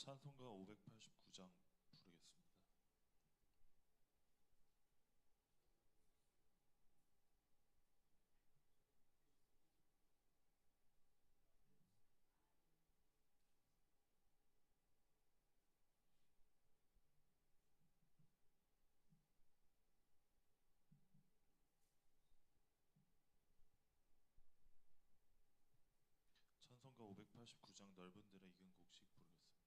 찬송가 589장 부르겠습니다. 찬송가 589장 넓은 들의 익은 곡식 부르겠습니다.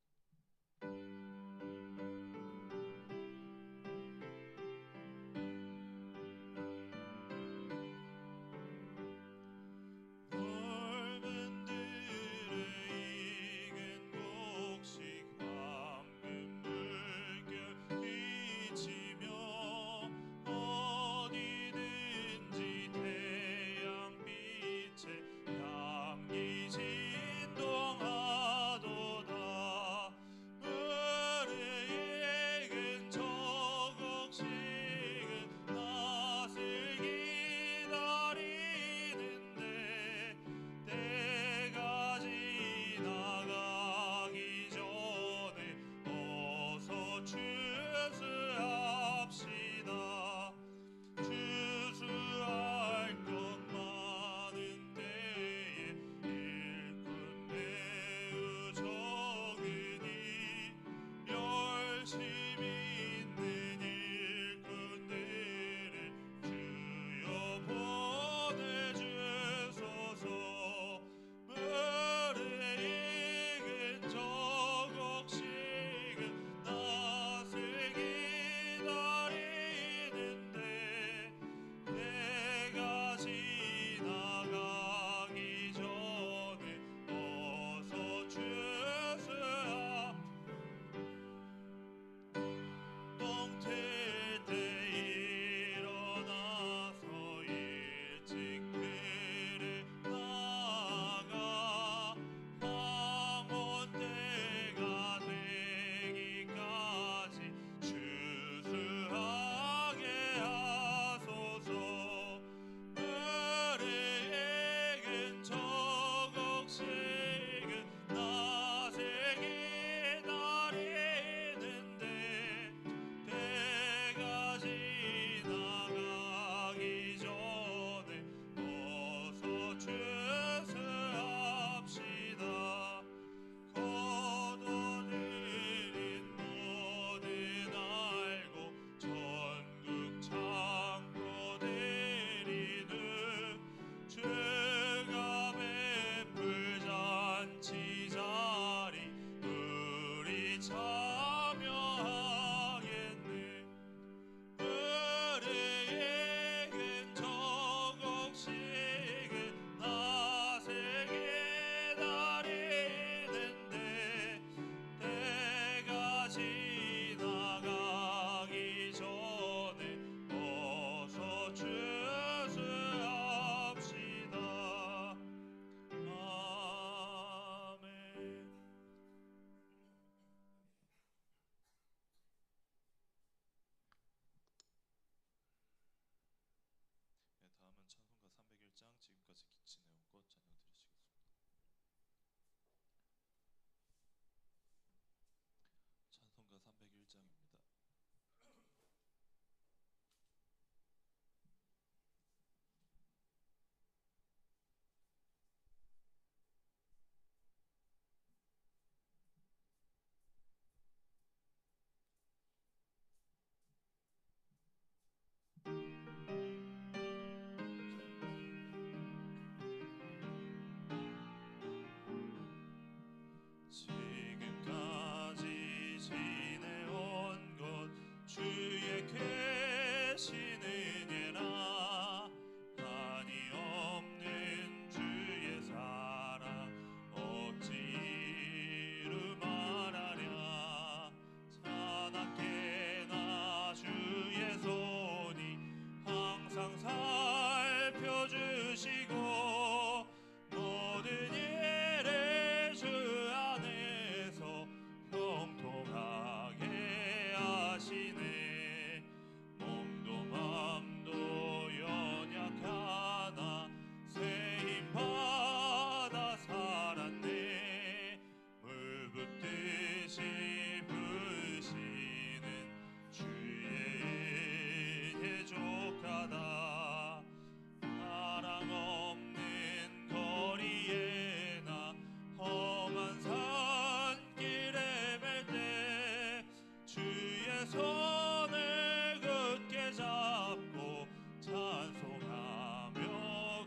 손을 굳게 잡고 찬송하며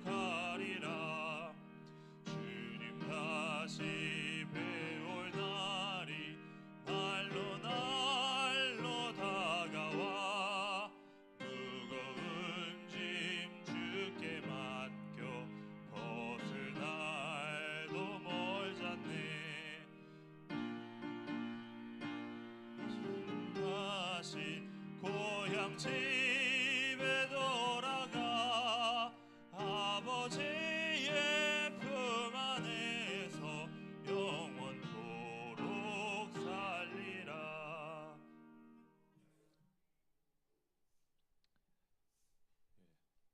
가리라. 주님 다시 배올 날이 날로 날로 다가와 무거운 짐 주께 맡겨 벗을 날도 멀잖네. 다시 고향 집에 돌아가 아버지의 품 안에서 영원토록 살리라.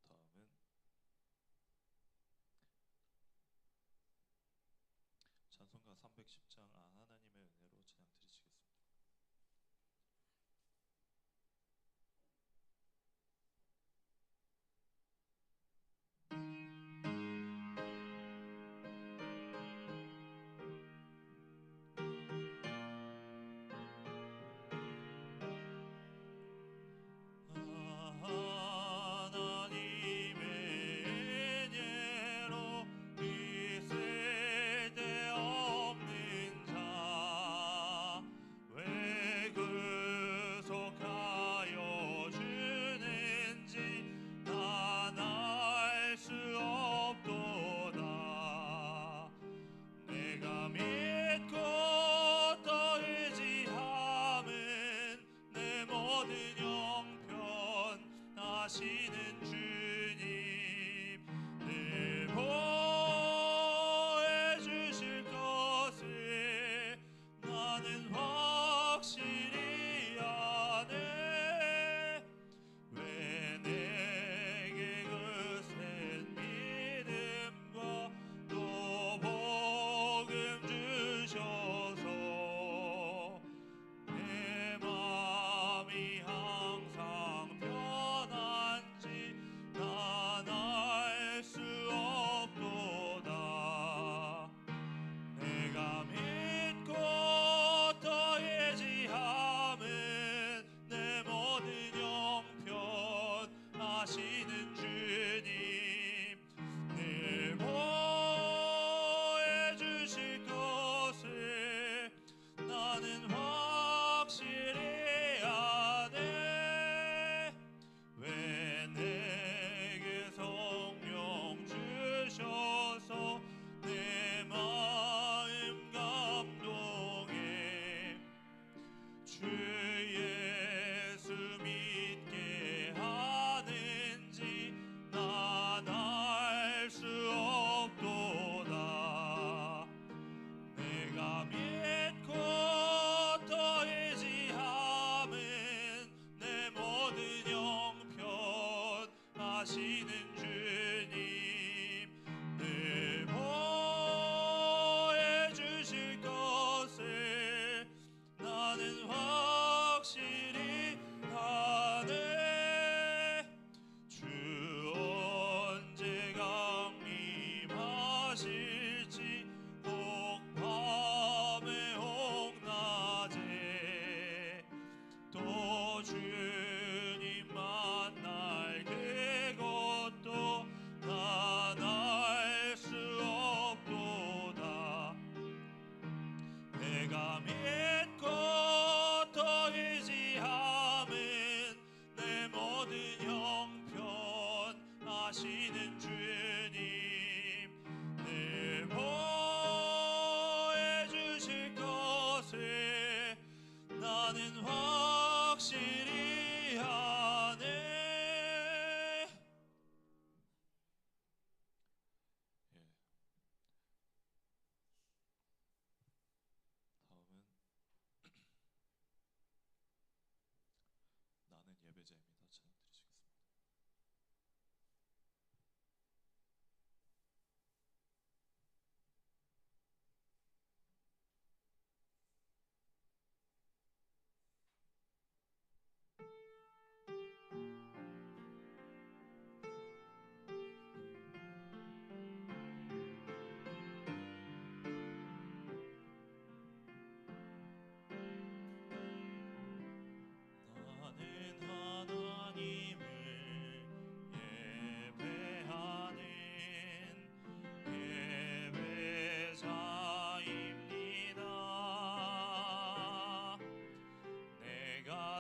다음은 찬송가 310장 하나님의 은혜로 찬양 드리시겠습니다. 하나님의 은혜로 있을 데 없는 자 왜 구속하여 주는지 난 알 수 없도다. 내가 믿고 또 의지함은 내 모든 형편 아시는 주님 늘 보호해 주실 것을 나는 확실히 아네. 왜 내게 그센 믿음과 또 복음 주셔서 내 맘이 항상 편한지 난 알 수 없도다. 내가 믿고 또 의지함은 내 모든 형편 아시는 주님 늘 보호해 주실 것을 나는 확실히 아네. 왜 내게 성령 주셔서 내 마음 감동해 주 예수 믿게 하는지 난 알 수 없도다. 내가 믿고 또 의지함은 내 모든 형편 아시는 주님 늘 보호해 주실 것을 나는 확실히 아네. 주 언제 강림하실지 혹 밤에 혹 낮에 또 주님 만날 그것도 난 알 수 없도다. 내가 믿고 또 의지함은 내 모든 형편 아시는 주님 늘 보호해 주실 것을 나는 확실히 아네. 예. 다음은 나는 예배자입니다. 찬양 드리시겠습니다.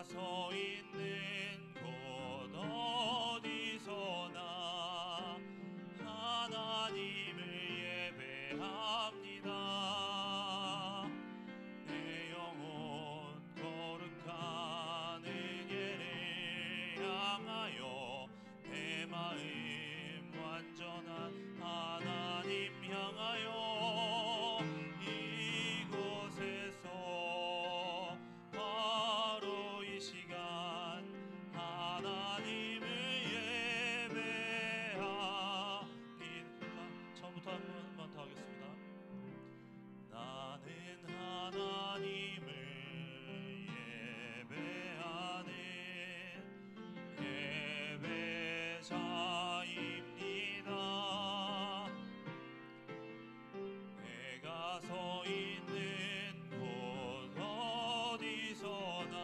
서 있는 곳 어디서나 하나님을 예배합니다. 내 영혼 거룩한 은혜를 향하여 내 마음 완전한 하나님 향하여 이곳에서 바로 이 시간 하나님을 예배합니다. 처음부터 한 번만 더 하겠습니다. 나는 하나님을 예배하는 예배자입니다. 내가 서 있는 곳 어디서나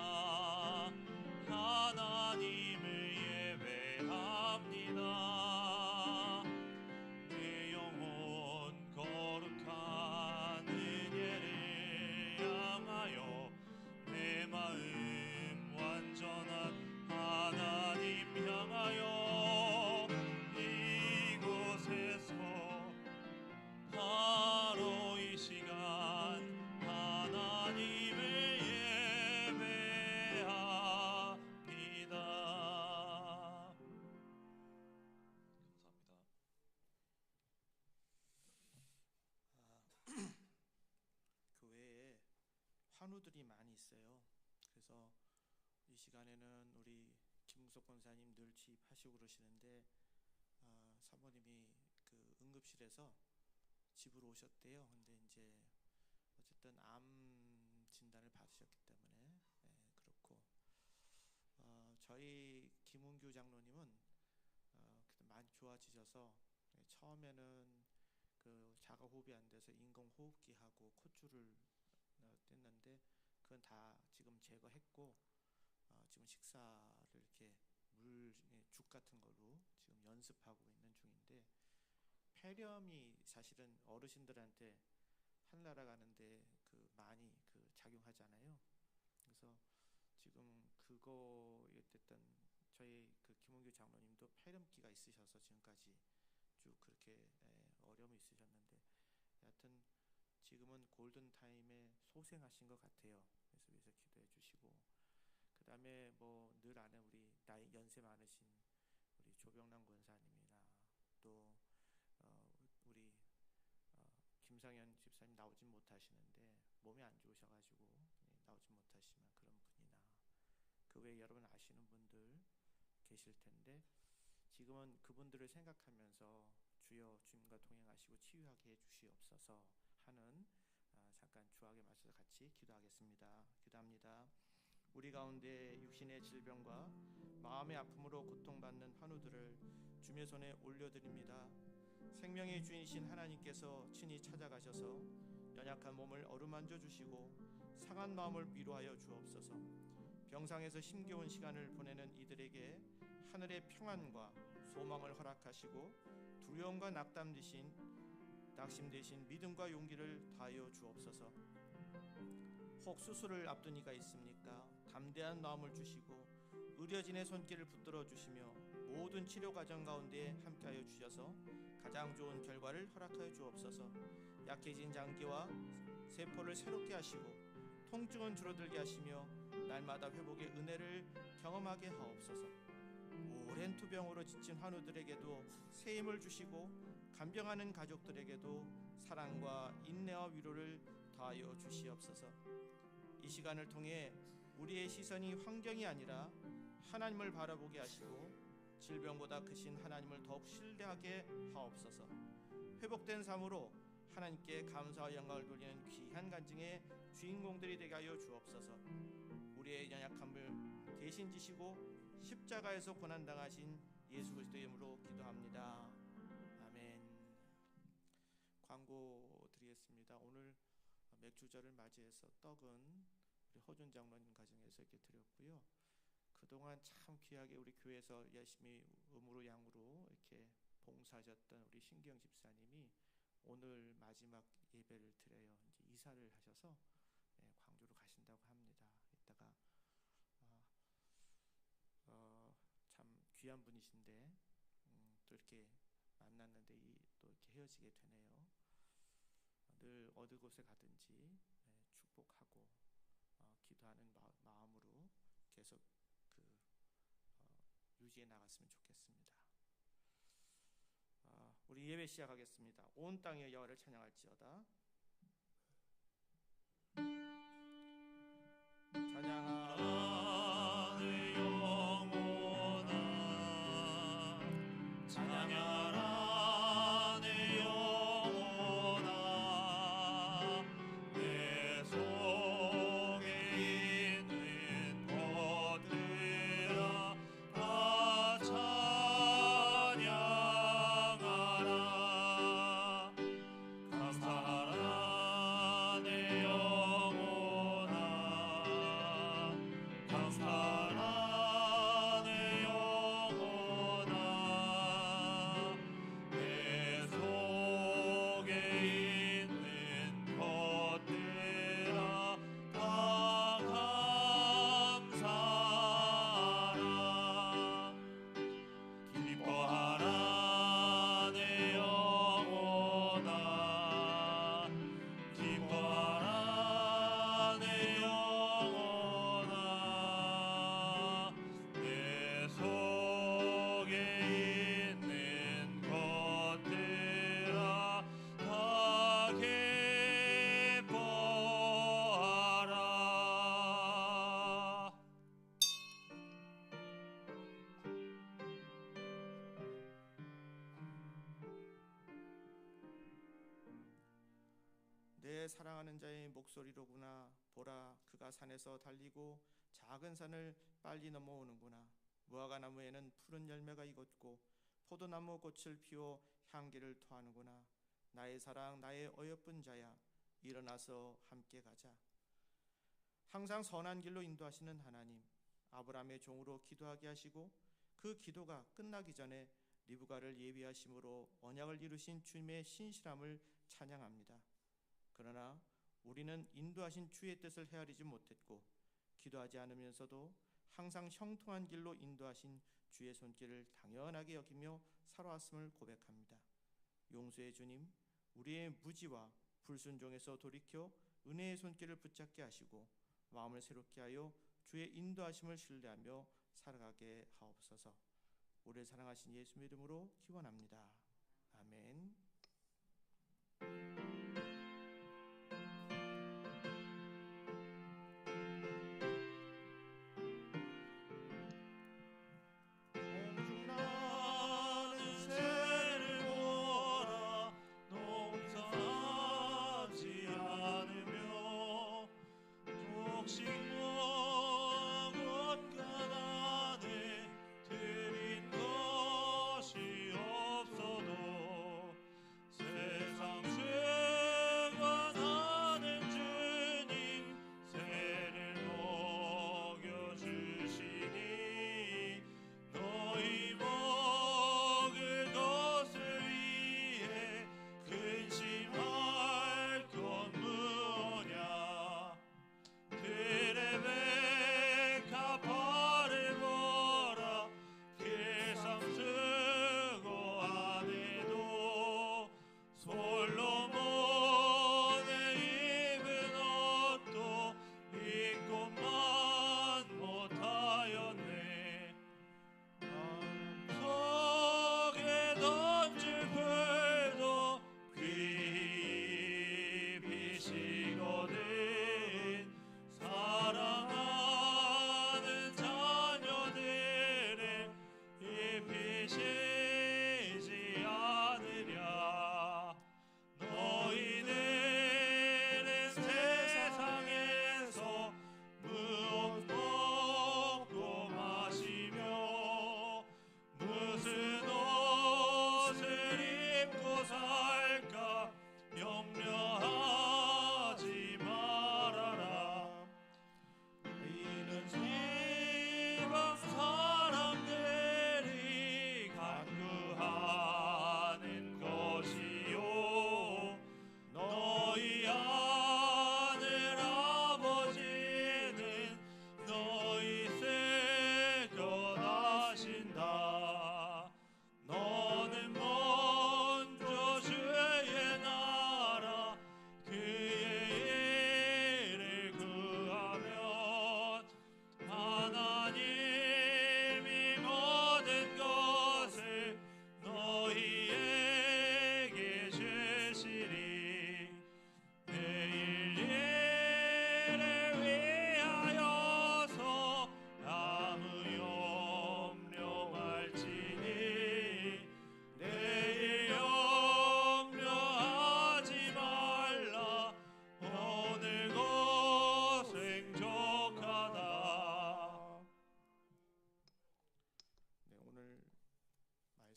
하나님을 예배합니다. 내 영혼 거룩한 은혜를 향하여 내 마음 완전한 하나님 향하여 이곳에서 바로 이 시간 하나님을 예배합니다. 감사합니다. 교회에 환우들이 많이 있어요. 그래서 이 시간에는 우리 김웅석 권사님 늘 주입하시고 그러시는데 사모님이 그 응급실에서 집으로 오셨대요. 근데 이제 어쨌든 암 진단을 받으셨기 때문에 그렇고 저희 김은규 장로님은 많이 좋아지셔서 처음에는 그 자가 호흡이 안 돼서 인공 호흡기 하고 콧줄을 뗐는데 그건 다 지금 제거했고 지금 식사를 이렇게 죽 같은 걸로 지금 연습하고 있는 중인데 폐렴이 사실은 어르신들한테 하늘나라 가는데 그 많이 그 작용하잖아요. 그래서 지금 그거에 됐던 저희 그 김은규 장로님도 폐렴기가 있으셔서 지금까지 쭉 그렇게 어려움이 있으셨는데 여하튼 지금은 골든 타임에 소생하신 것 같아요. 그래서 위해서 기도해 주시고 그 다음에 뭐 늘 아는 우리 나이 연세 많으신 우리 조병남 권사님이나 또 우리 김상현 집사님 나오진 못하시는데 몸이 안 좋으셔가지고 나오진 못하시면 그런 분이나 그 외에 여러분 아시는 분들 계실 텐데 지금은 그분들을 생각하면서 주여 주님과 동행하시고 치유하게 해주시옵소서 하는 잠깐 주하게 맞춰서 같이 기도하겠습니다. 기도합니다. 우리 가운데 육신의 질병과 마음의 아픔으로 고통받는 환우들을 주님의 손에 올려드립니다. 생명의 주인이신 하나님께서 친히 찾아가셔서 연약한 몸을 어루만져 주시고 상한 마음을 위로하여 주옵소서. 병상에서 힘겨운 시간을 보내는 이들에게 하늘의 평안과 소망을 허락하시고 두려움과 낙담 대신 믿음과 용기를 다하여 주옵소서. 혹 수술을 앞둔 이가 있습니까? 담대한 마음을 주시고 의료진의 손길을 붙들어 주시며 모든 치료 과정 가운데 함께하여 주셔서 가장 좋은 결과를 허락하여 주옵소서. 약해진 장기와 세포를 새롭게 하시고 통증은 줄어들게 하시며 날마다 회복의 은혜를 경험하게 하옵소서. 오랜 투병으로 지친 환우들에게도 새 힘을 주시고 간병하는 가족들에게도 사랑과 인내와 위로를 더하여 주시옵소서. 이 시간을 통해 우리의 시선이 환경이 아니라 하나님을 바라보게 하시고 질병보다 크신 하나님을 더욱 신뢰하게 하옵소서. 회복된 삶으로 하나님께 감사와 영광을 돌리는 귀한 간증의 주인공들이 되게 하여 주옵소서. 우리의 연약함을 대신 지시고 십자가에서 고난당하신 예수 그리스도의 이름으로 기도합니다. 아멘. 광고 드리겠습니다. 오늘 맥주절을 맞이해서 떡은 우리 허준 장로님 가정에서 이렇게 드렸고요. 그동안 참 귀하게 우리 교회에서 열심히 음으로 양으로 이렇게 봉사하셨던 우리 신기영 집사님이 오늘 마지막 예배를 드려요. 이제 이사를 하셔서 광주로 가신다고 합니다. 이따가 귀한 분이신데 또 이렇게 만났는데 또 이렇게 헤어지게 되네요. 늘 어느 곳에 가든지 축복하고 기도하는 마음으로 계속 유지해 나갔으면 좋겠습니다. 우리 예배 시작하겠습니다. 온 땅의 여호와를 찬양할지어다. 찬양하라 내 영혼아, 찬양하라 내 영혼아, 내 속에 있는 것들아 다 찬양하라. 감사하라 내 영혼아, 감사하라 내 영혼아, 내 속에 있는 것들아 다 감사하라. 기뻐하라 내 영혼아, 기뻐하라 내 영혼아, 내 속에 있는 것들아 다 기뻐하라. 내 사랑하는 자의 목소리로구나. 보라, 그가 산에서 달리고 작은 산을 빨리 넘어오는구나. 무화과나무에는 푸른 열매가 익었고 포도나무 꽃을 피워 향기를 토하는구나. 나의 사랑, 나의 어여쁜 자야, 일어나서 함께 가자. 항상 선한 길로 인도하시는 하나님, 아브라함의 종으로 기도하게 하시고 그 기도가 끝나기 전에 리브가를 예비하심으로 언약을 이루신 주님의 신실함을 찬양합니다. 그러나 우리는 인도하신 주의 뜻을 헤아리지 못했고 기도하지 않으면서도 항상 형통한 길로 인도하신 주의 손길을 당연하게 여기며 살아왔음을 고백합니다. 용서의 주님, 우리의 무지와 불순종에서 돌이켜 은혜의 손길을 붙잡게 하시고 마음을 새롭게 하여 주의 인도하심을 신뢰하며 살아가게 하옵소서. 우리를 사랑하신 예수의 이름으로 기원합니다. 아멘. 세상 죄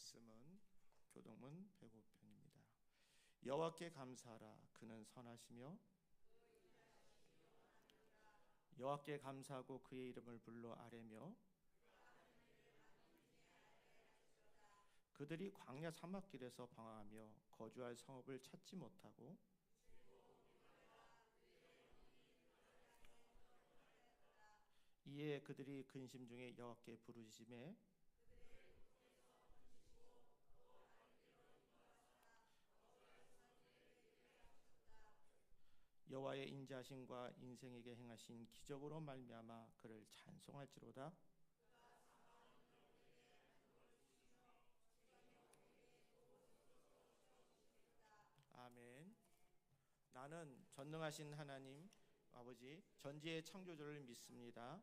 말씀은 교동문 105편입니다. 여호와께 감사하라. 그는 선하시며 여호와께 감사하고 그의 이름을 불러 아뢰며 그들이 광야 사막길에서 방황하며 거주할 성읍을 찾지 못하고 이에 그들이 근심 중에 여호와께 부르짖음에 여호와의 인자하심과 인생에게 행하신 기적으로 말미암아 그를 찬송할지로다. 아멘. 나는 전능하신 하나님 아버지 전지의 창조주를 믿습니다.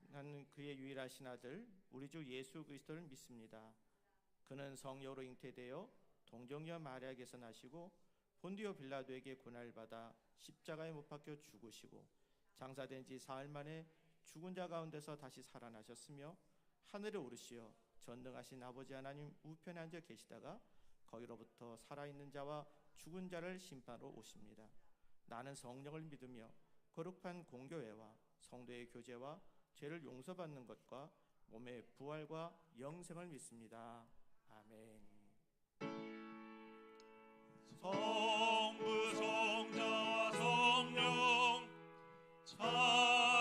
나는 그의 유일하신 아들 우리 주 예수 그리스도를 믿습니다. 그는 성령으로 잉태되어 동정녀 마리아에게서 나시고 본디오 빌라도에게 고난을 받아 십자가에 못 박혀 죽으시고 장사된 지 사흘 만에 죽은 자 가운데서 다시 살아나셨으며 하늘에 오르시어 전능하신 아버지 하나님 우편에 앉아 계시다가 거기로부터 살아있는 자와 죽은 자를 심판하러 오십니다. 나는 성령을 믿으며 거룩한 공교회와 성도의 교제와 죄를 용서받는 것과 몸의 부활과 영생을 믿습니다. 아멘. 성부 성자와 성령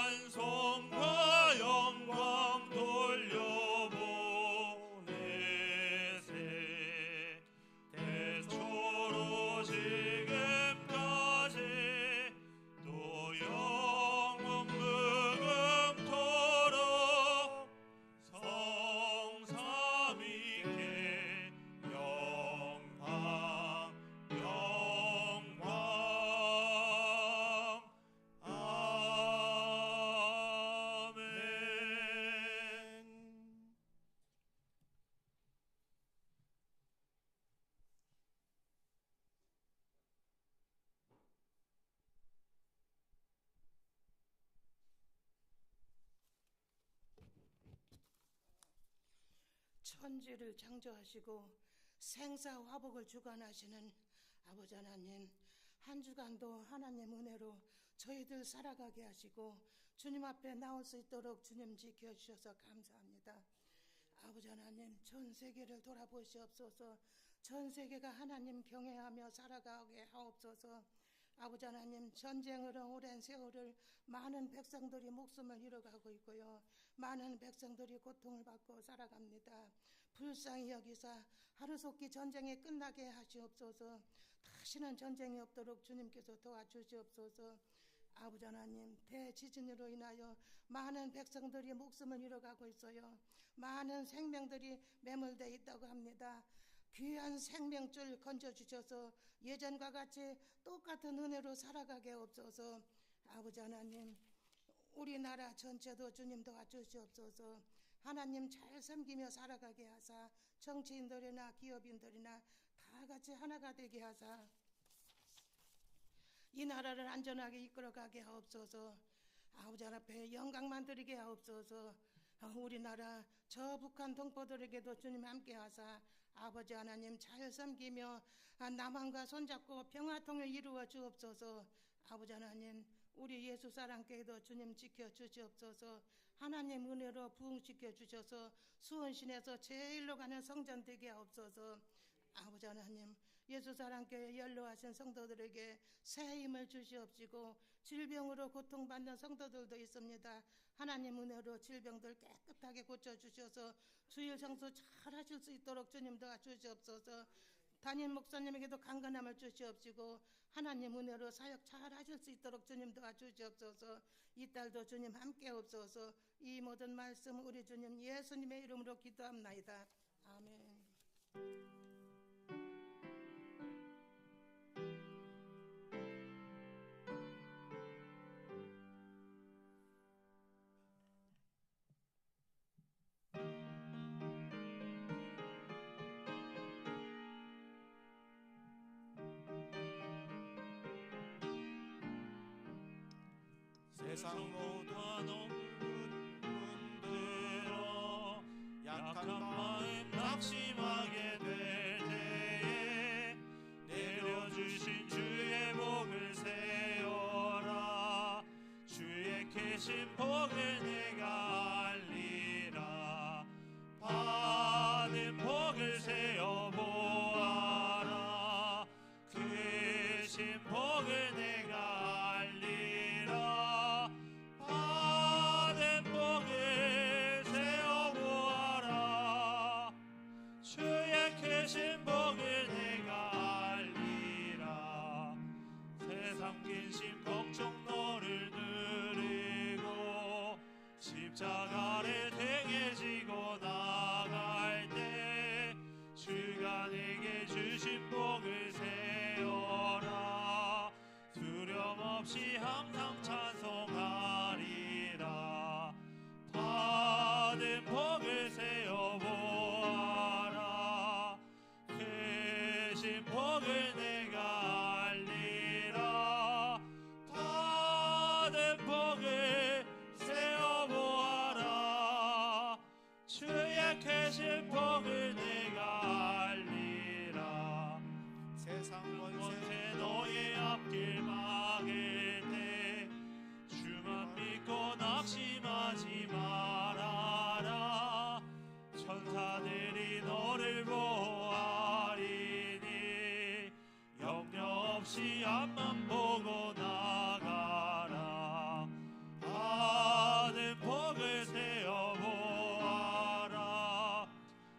찬송과 영광 돌려보내세 대초로 지금까지 또 영원무금토록 성삼위께 영광 아멘. 천지를 창조하시고 생사화복을 주관하시는 아버지 하나님, 한 주간도 하나님 은혜로 저희들 살아가게 하시고 주님 앞에 나올 수 있도록 주님 지켜주셔서 감사합니다. 아버지 하나님, 전 세계를 돌아보시옵소서. 전 세계가 하나님 경외하며 살아가게 하옵소서. 아버지 하나님, 전쟁으로 오랜 세월을 많은 백성들이 목숨을 잃어가고 있고요, 많은 백성들이 고통을 받고 살아갑니다. 불쌍히 여기사 하루속히 전쟁이 끝나게 하시옵소서. 다시는 전쟁이 없도록 주님께서 도와주시옵소서. 아버지 하나님, 대지진으로 인하여 많은 백성들이 목숨을 잃어가고 있어요. 많은 생명들이 매몰되어 있다고 합니다. 귀한 생명줄 건져주셔서 예전과 같이 똑같은 은혜로 살아가게 없어서 아버지 하나님, 우리나라 전체도 주님 도와주시옵소서. 하나님 잘 섬기며 살아가게 하사 정치인들이나 기업인들이나 다 같이 하나가 되게 하사 이 나라를 안전하게 이끌어가게 하옵소서. 아버지 앞에 영광만 드리게 하옵소서. 우리나라 저 북한 동포들에게도 주님 함께 하사 아버지 하나님 잘 섬기며 남한과 손잡고 평화통일 이루어 주옵소서. 아버지 하나님, 우리 예수 사랑교회도 주님 지켜주시옵소서. 하나님 은혜로 부흥시켜 주셔서 수원시내에서 제일로 가는 성전 되게 하옵소서. 아버지 하나님, 예수 사랑교회 연로하신 성도들에게 새 힘을 주시옵시고 질병으로 고통받는 성도들도 있습니다. 하나님 은혜로 질병들 깨끗하게 고쳐주셔서 주일 성수 잘 하실 수 있도록 주님 도와주시옵소서. 담임 목사님에게도 강건함을 주시옵시고 하나님 은혜로 사역 잘 하실 수 있도록 주님 도와주시옵소서. 이 딸도 주님 함께 없소서. 이 모든 말씀 우리 주님 예수님의 이름으로 기도합나이다. 아멘. 세상 모든 분들아 약한 마음 낙심하게 계신 복을 내가 알리라. 받은 복을 세어 보아라. 크신 복을 내가 알리라. 받은 복을 세어 보아라. 주의 크신 복을 내가 알리라. 세상 근심 걱정 너를 누리고 십자가를 등에 지고 나갈 때 주가 내게 주신 복을 세어라. 두려움 없이 항상 찬송하리라. 받은 복을 세어 보아라. 크신 복을 내가 알리라. 받은 복을 세어 보아라. 주의 크신 복을 내가 알리라. 세상 권세 너의 앞길 막을 때 주만 믿고 낙심하지 말아라. 천사들이 너를 보아리니 염려 없이 앞만 보고 나가라. 받은 복을 세어 보아라.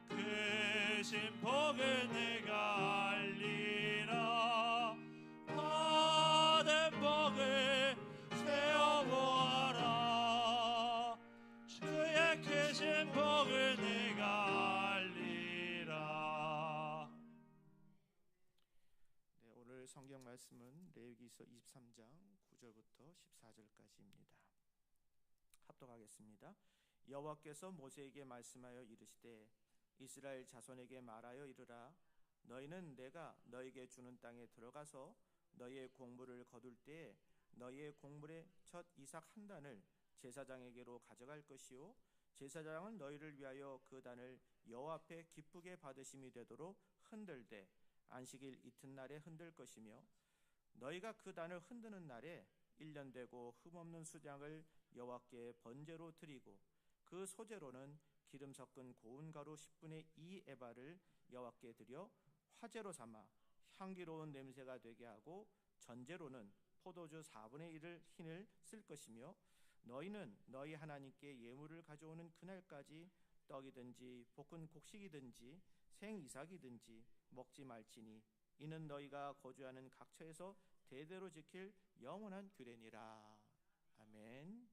크신 복을 내가 알리라. 받은 복을 세어 보아라. 주의 크신 복을 내가 알리라. 네, 오늘 성경 말씀은 레위기서 23장 9절부터 14절까지입니다. 합독하겠습니다. 여호와께서 모세에게 말씀하여 이르시되 이스라엘 자손에게 말하여 이르라. 너희는 내가 너희에게 주는 땅에 들어가서 너희의 곡물을 거둘 때에 너희의 곡물의 첫 이삭 한 단을 제사장에게로 가져갈 것이요 제사장은 너희를 위하여 그 단을 여호와 앞에 기쁘게 받으심이 되도록 흔들되 안식일 이튿날에 흔들 것이며 너희가 그 단을 흔드는 날에 1년 되고 흠없는 수장을 여호와께 번제로 드리고 그 소제로는 기름 섞은 고운 가루 10분의 2 에바를 여호와께 드려 화제로 삼아 향기로운 냄새가 되게 하고 전제로는 포도주 4분의 1을 흰을 쓸 것이며 너희는 너희 하나님께 예물을 가져오는 그날까지 떡이든지 볶은 곡식이든지 생이삭이든지 먹지 말지니 이는 너희가 거주하는 각처에서 대대로 지킬 영원한 규례니라. 아멘.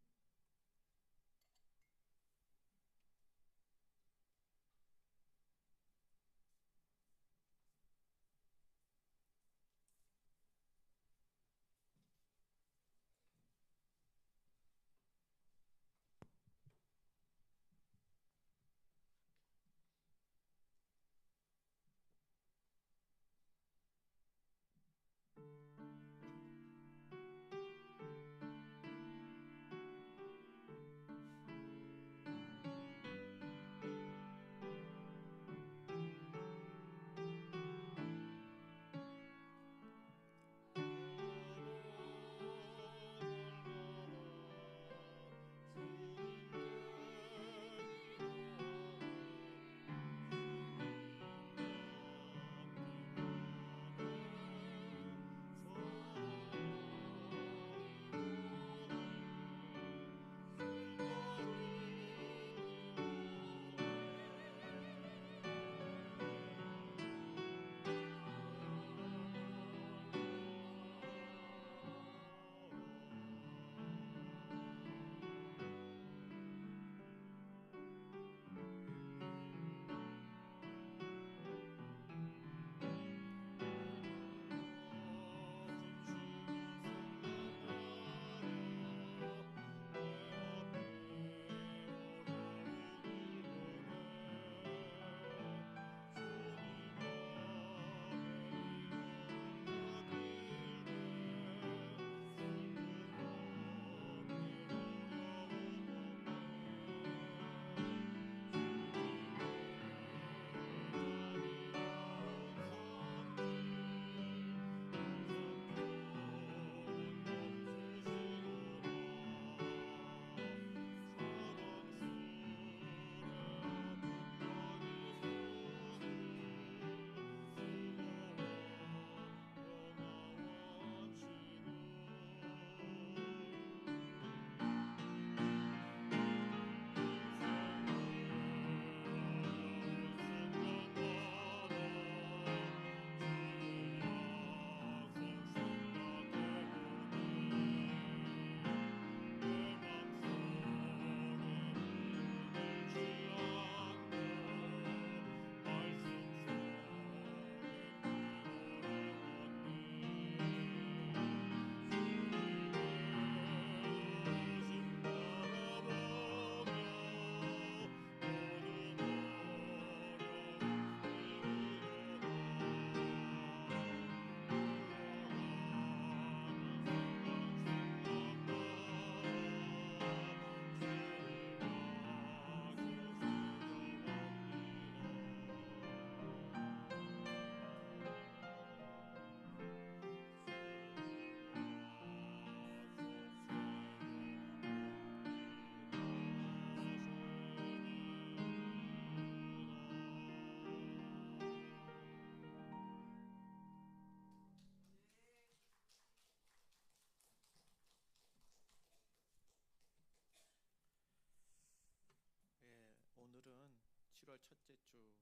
7월 첫째 주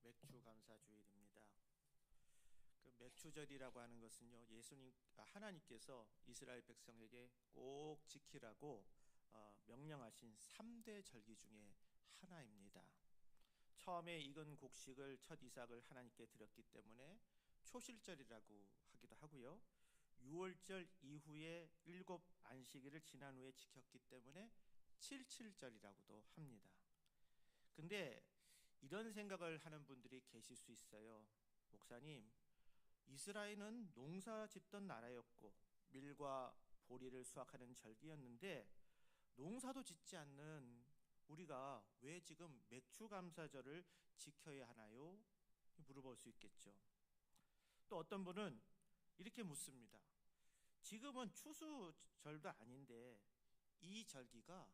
맥주 감사 주일입니다. 그 맥주절이라고 하는 것은요, 하나님께서 이스라엘 백성에게 꼭 지키라고 명령하신 3대 절기 중에 하나입니다. 처음에 익은 곡식을 첫 이삭을 하나님께 드렸기 때문에 초실절이라고 하기도 하고요. 유월절 이후에 7 안식일을 지난 후에 지켰기 때문에 77절이라고도 합니다. 근데 이런 생각을 하는 분들이 계실 수 있어요. 목사님, 이스라엘은 농사 짓던 나라였고 밀과 보리를 수확하는 절기였는데 농사도 짓지 않는 우리가 왜 지금 맥주 감사절을 지켜야 하나요? 물어볼 수 있겠죠. 또 어떤 분은 이렇게 묻습니다. 지금은 추수절도 아닌데 이 절기가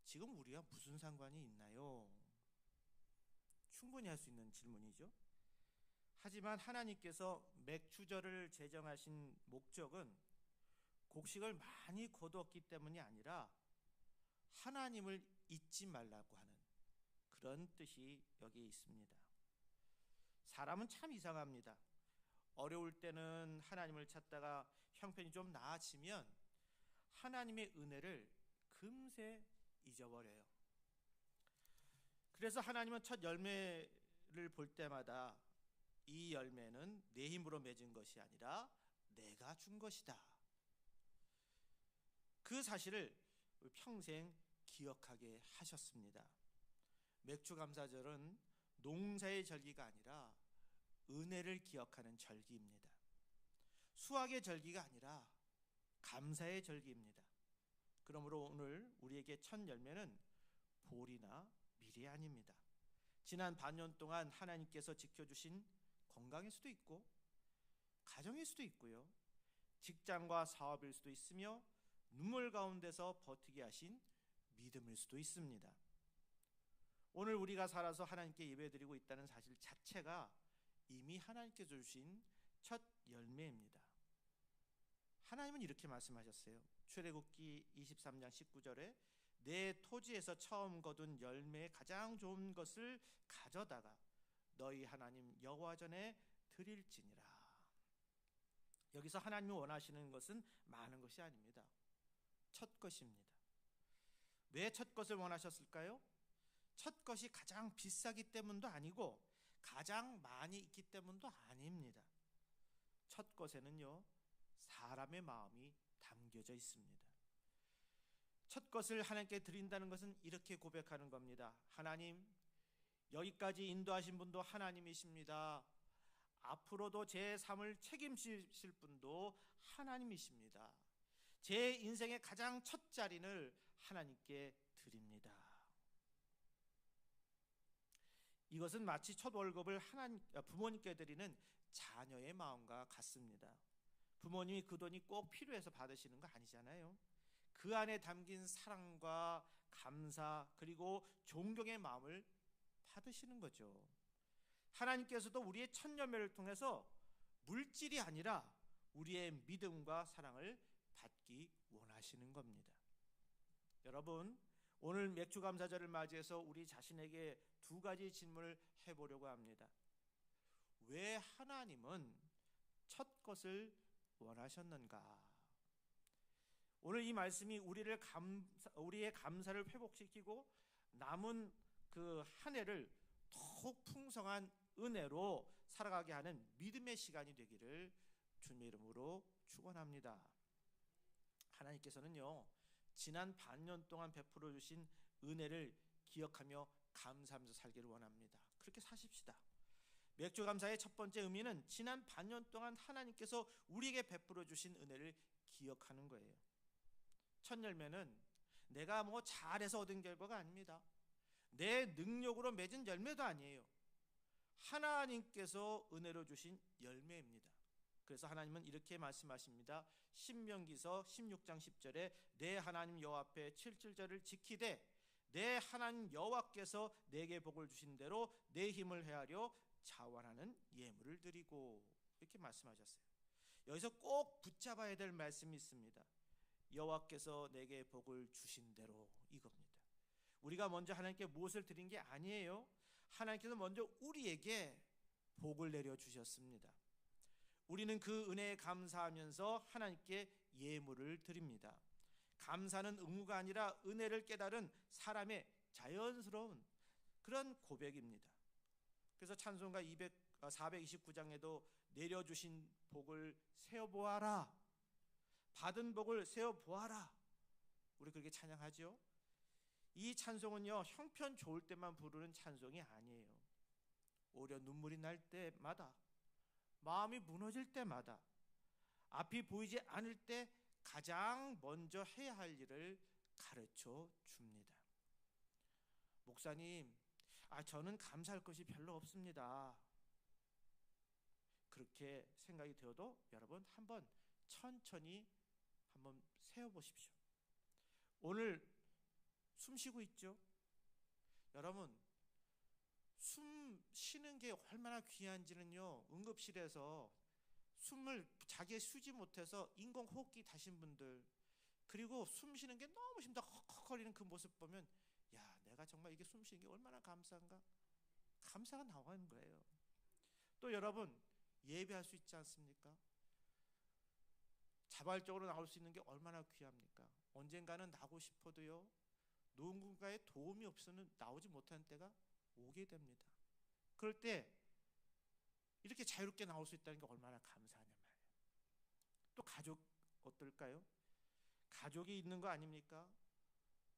지금 우리와 무슨 상관이 있나요? 충분히 할 수 있는 질문이죠. 하지만 하나님께서 맥주절을 제정하신 목적은 곡식을 많이 거두었기 때문이 아니라 하나님을 잊지 말라고 하는 그런 뜻이 여기 있습니다. 사람은 참 이상합니다. 어려울 때는 하나님을 찾다가 형편이 좀 나아지면 하나님의 은혜를 금세 잊어버려요. 그래서 하나님은 첫 열매를 볼 때마다 이 열매는 내 힘으로 맺은 것이 아니라 내가 준 것이다. 그 사실을 평생 기억하게 하셨습니다. 맥주감사절은 농사의 절기가 아니라 은혜를 기억하는 절기입니다. 수확의 절기가 아니라 감사의 절기입니다. 그러므로 오늘 우리에게 첫 열매는 보리나 밀이 아닙니다. 지난 반년 동안 하나님께서 지켜주신 건강일 수도 있고 가정일 수도 있고요, 직장과 사업일 수도 있으며 눈물 가운데서 버티게 하신 믿음일 수도 있습니다. 오늘 우리가 살아서 하나님께 예배드리고 있다는 사실 자체가 이미 하나님께서 주신 첫 열매입니다. 하나님은 이렇게 말씀하셨어요. 출애굽기 23장 19절에 내 토지에서 처음 거둔 열매의 가장 좋은 것을 가져다가 너희 하나님 여호와 전에 드릴지니라. 여기서 하나님이 원하시는 것은 많은 것이 아닙니다. 첫 것입니다. 왜 첫 것을 원하셨을까요? 첫 것이 가장 비싸기 때문도 아니고 가장 많이 있기 때문도 아닙니다. 첫 것에는요, 사람의 마음이 담겨져 있습니다. 첫 것을 하나님께 드린다는 것은 이렇게 고백하는 겁니다. 하나님, 여기까지 인도하신 분도 하나님이십니다. 앞으로도 제 삶을 책임지실 분도 하나님이십니다. 제 인생의 가장 첫 자리를 하나님께 드립니다. 이것은 마치 첫 월급을 부모님께 드리는 자녀의 마음과 같습니다. 부모님이 그 돈이 꼭 필요해서 받으시는 거 아니잖아요. 그 안에 담긴 사랑과 감사 그리고 존경의 마음을 받으시는 거죠. 하나님께서도 우리의 첫 열매를 통해서 물질이 아니라 우리의 믿음과 사랑을 받기 원하시는 겁니다. 여러분, 오늘 맥주감사절을 맞이해서 우리 자신에게 2가지 질문을 해보려고 합니다. 왜 하나님은 첫 것을 원하셨는가? 오늘 이 말씀이 우리의 감사를 회복시키고 남은 그 한 해를 더욱 풍성한 은혜로 살아가게 하는 믿음의 시간이 되기를 주님의 이름으로 축원합니다. 하나님께서는요, 지난 반년 동안 베풀어 주신 은혜를 기억하며 감사하면서 살기를 원합니다. 그렇게 사십시다. 맥주 감사의 첫 번째 의미는 지난 반년 동안 하나님께서 우리에게 베풀어 주신 은혜를 기억하는 거예요. 첫 열매는 내가 잘해서 얻은 결과가 아닙니다. 내 능력으로 맺은 열매도 아니에요. 하나님께서 은혜로 주신 열매입니다. 그래서 하나님은 이렇게 말씀하십니다. 신명기서 16장 10절에 내 하나님 여호와 앞에 77절을 지키되 내 하나님 여호와께서 내게 복을 주신 대로 내 힘을 헤아려 자원하는 예물을 드리고, 이렇게 말씀하셨어요. 여기서 꼭 붙잡아야 될 말씀이 있습니다. 여호와께서 내게 복을 주신 대로, 이겁니다. 우리가 먼저 하나님께 무엇을 드린 게 아니에요. 하나님께서 먼저 우리에게 복을 내려주셨습니다. 우리는 그 은혜에 감사하면서 하나님께 예물을 드립니다. 감사는 의무가 아니라 은혜를 깨달은 사람의 자연스러운 그런 고백입니다. 그래서 찬송가 429장에도 내려주신 복을 세어보아라, 받은 복을 세어보아라, 우리 그렇게 찬양하죠. 이 찬송은요, 형편 좋을 때만 부르는 찬송이 아니에요. 오히려 눈물이 날 때마다, 마음이 무너질 때마다, 앞이 보이지 않을 때 가장 먼저 해야 할 일을 가르쳐 줍니다. 목사님, 저는 감사할 것이 별로 없습니다. 그렇게 생각이 되어도 여러분 한번 천천히 한번 세어보십시오. 오늘 숨 쉬고 있죠? 여러분, 숨 쉬는 게 얼마나 귀한지는요, 응급실에서 숨을 자기에 쉬지 못해서 인공호흡기 다신 분들, 그리고 숨 쉬는 게 너무 힘들어 헉헉거리는 그 모습 보면, 야, 내가 정말 이게 숨 쉬는 게 얼마나 감사한가? 감사가 나오는 거예요. 또 여러분, 예배할 수 있지 않습니까? 자발적으로 나올 수 있는 게 얼마나 귀합니까? 언젠가는 나오고 싶어도요, 누군가의 도움이 없으면 나오지 못하는 때가 오게 됩니다. 그럴 때 이렇게 자유롭게 나올 수 있다는 게 얼마나 감사하냐 말이에요. 또 가족 어떨까요? 가족이 있는 거 아닙니까?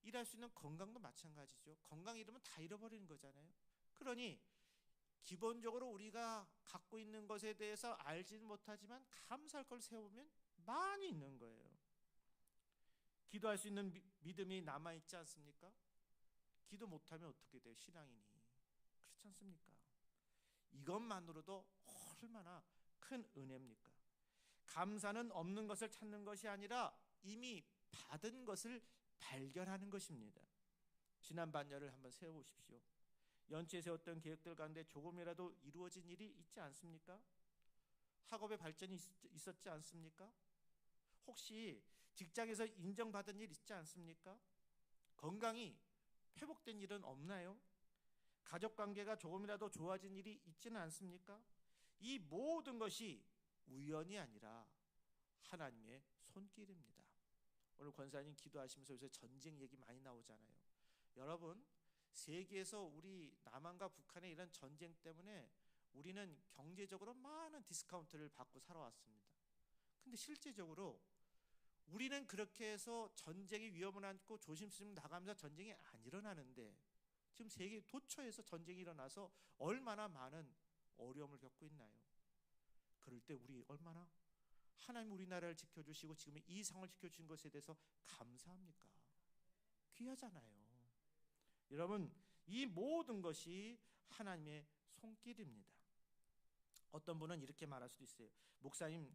일할 수 있는 건강도 마찬가지죠. 건강 잃으면 다 잃어버리는 거잖아요. 그러니 기본적으로 우리가 갖고 있는 것에 대해서 알지는 못하지만 감사할 걸 세워보면 많이 있는 거예요. 기도할 수 있는 믿음이 남아있지 않습니까? 기도 못하면 어떻게 돼요? 신앙인이. 그렇지 않습니까? 이것만으로도 얼마나 큰 은혜입니까? 감사는 없는 것을 찾는 것이 아니라 이미 받은 것을 발견하는 것입니다. 지난 반년을 한번 세워보십시오. 연초에 세웠던 계획들 가운데 조금이라도 이루어진 일이 있지 않습니까? 학업의 발전이 있었지 않습니까? 혹시 직장에서 인정받은 일 있지 않습니까? 건강이 회복된 일은 없나요? 가족관계가 조금이라도 좋아진 일이 있지는 않습니까? 이 모든 것이 우연이 아니라 하나님의 손길입니다. 오늘 권사님 기도하시면서 요새 전쟁 얘기 많이 나오잖아요. 여러분, 세계에서 우리 남한과 북한의 이런 전쟁 때문에 우리는 경제적으로 많은 디스카운트를 받고 살아왔습니다. 근데 실제적으로 우리는 그렇게 해서 전쟁의 위험을 안고 조심스레 나가면서 전쟁이 안 일어나는데, 지금 세계 도처에서 전쟁이 일어나서 얼마나 많은 어려움을 겪고 있나요? 그럴 때 우리 얼마나 하나님 우리나라를 지켜주시고 지금 이 상황을 지켜주신 것에 대해서 감사합니까? 귀하잖아요. 여러분, 이 모든 것이 하나님의 손길입니다. 어떤 분은 이렇게 말할 수도 있어요. 목사님,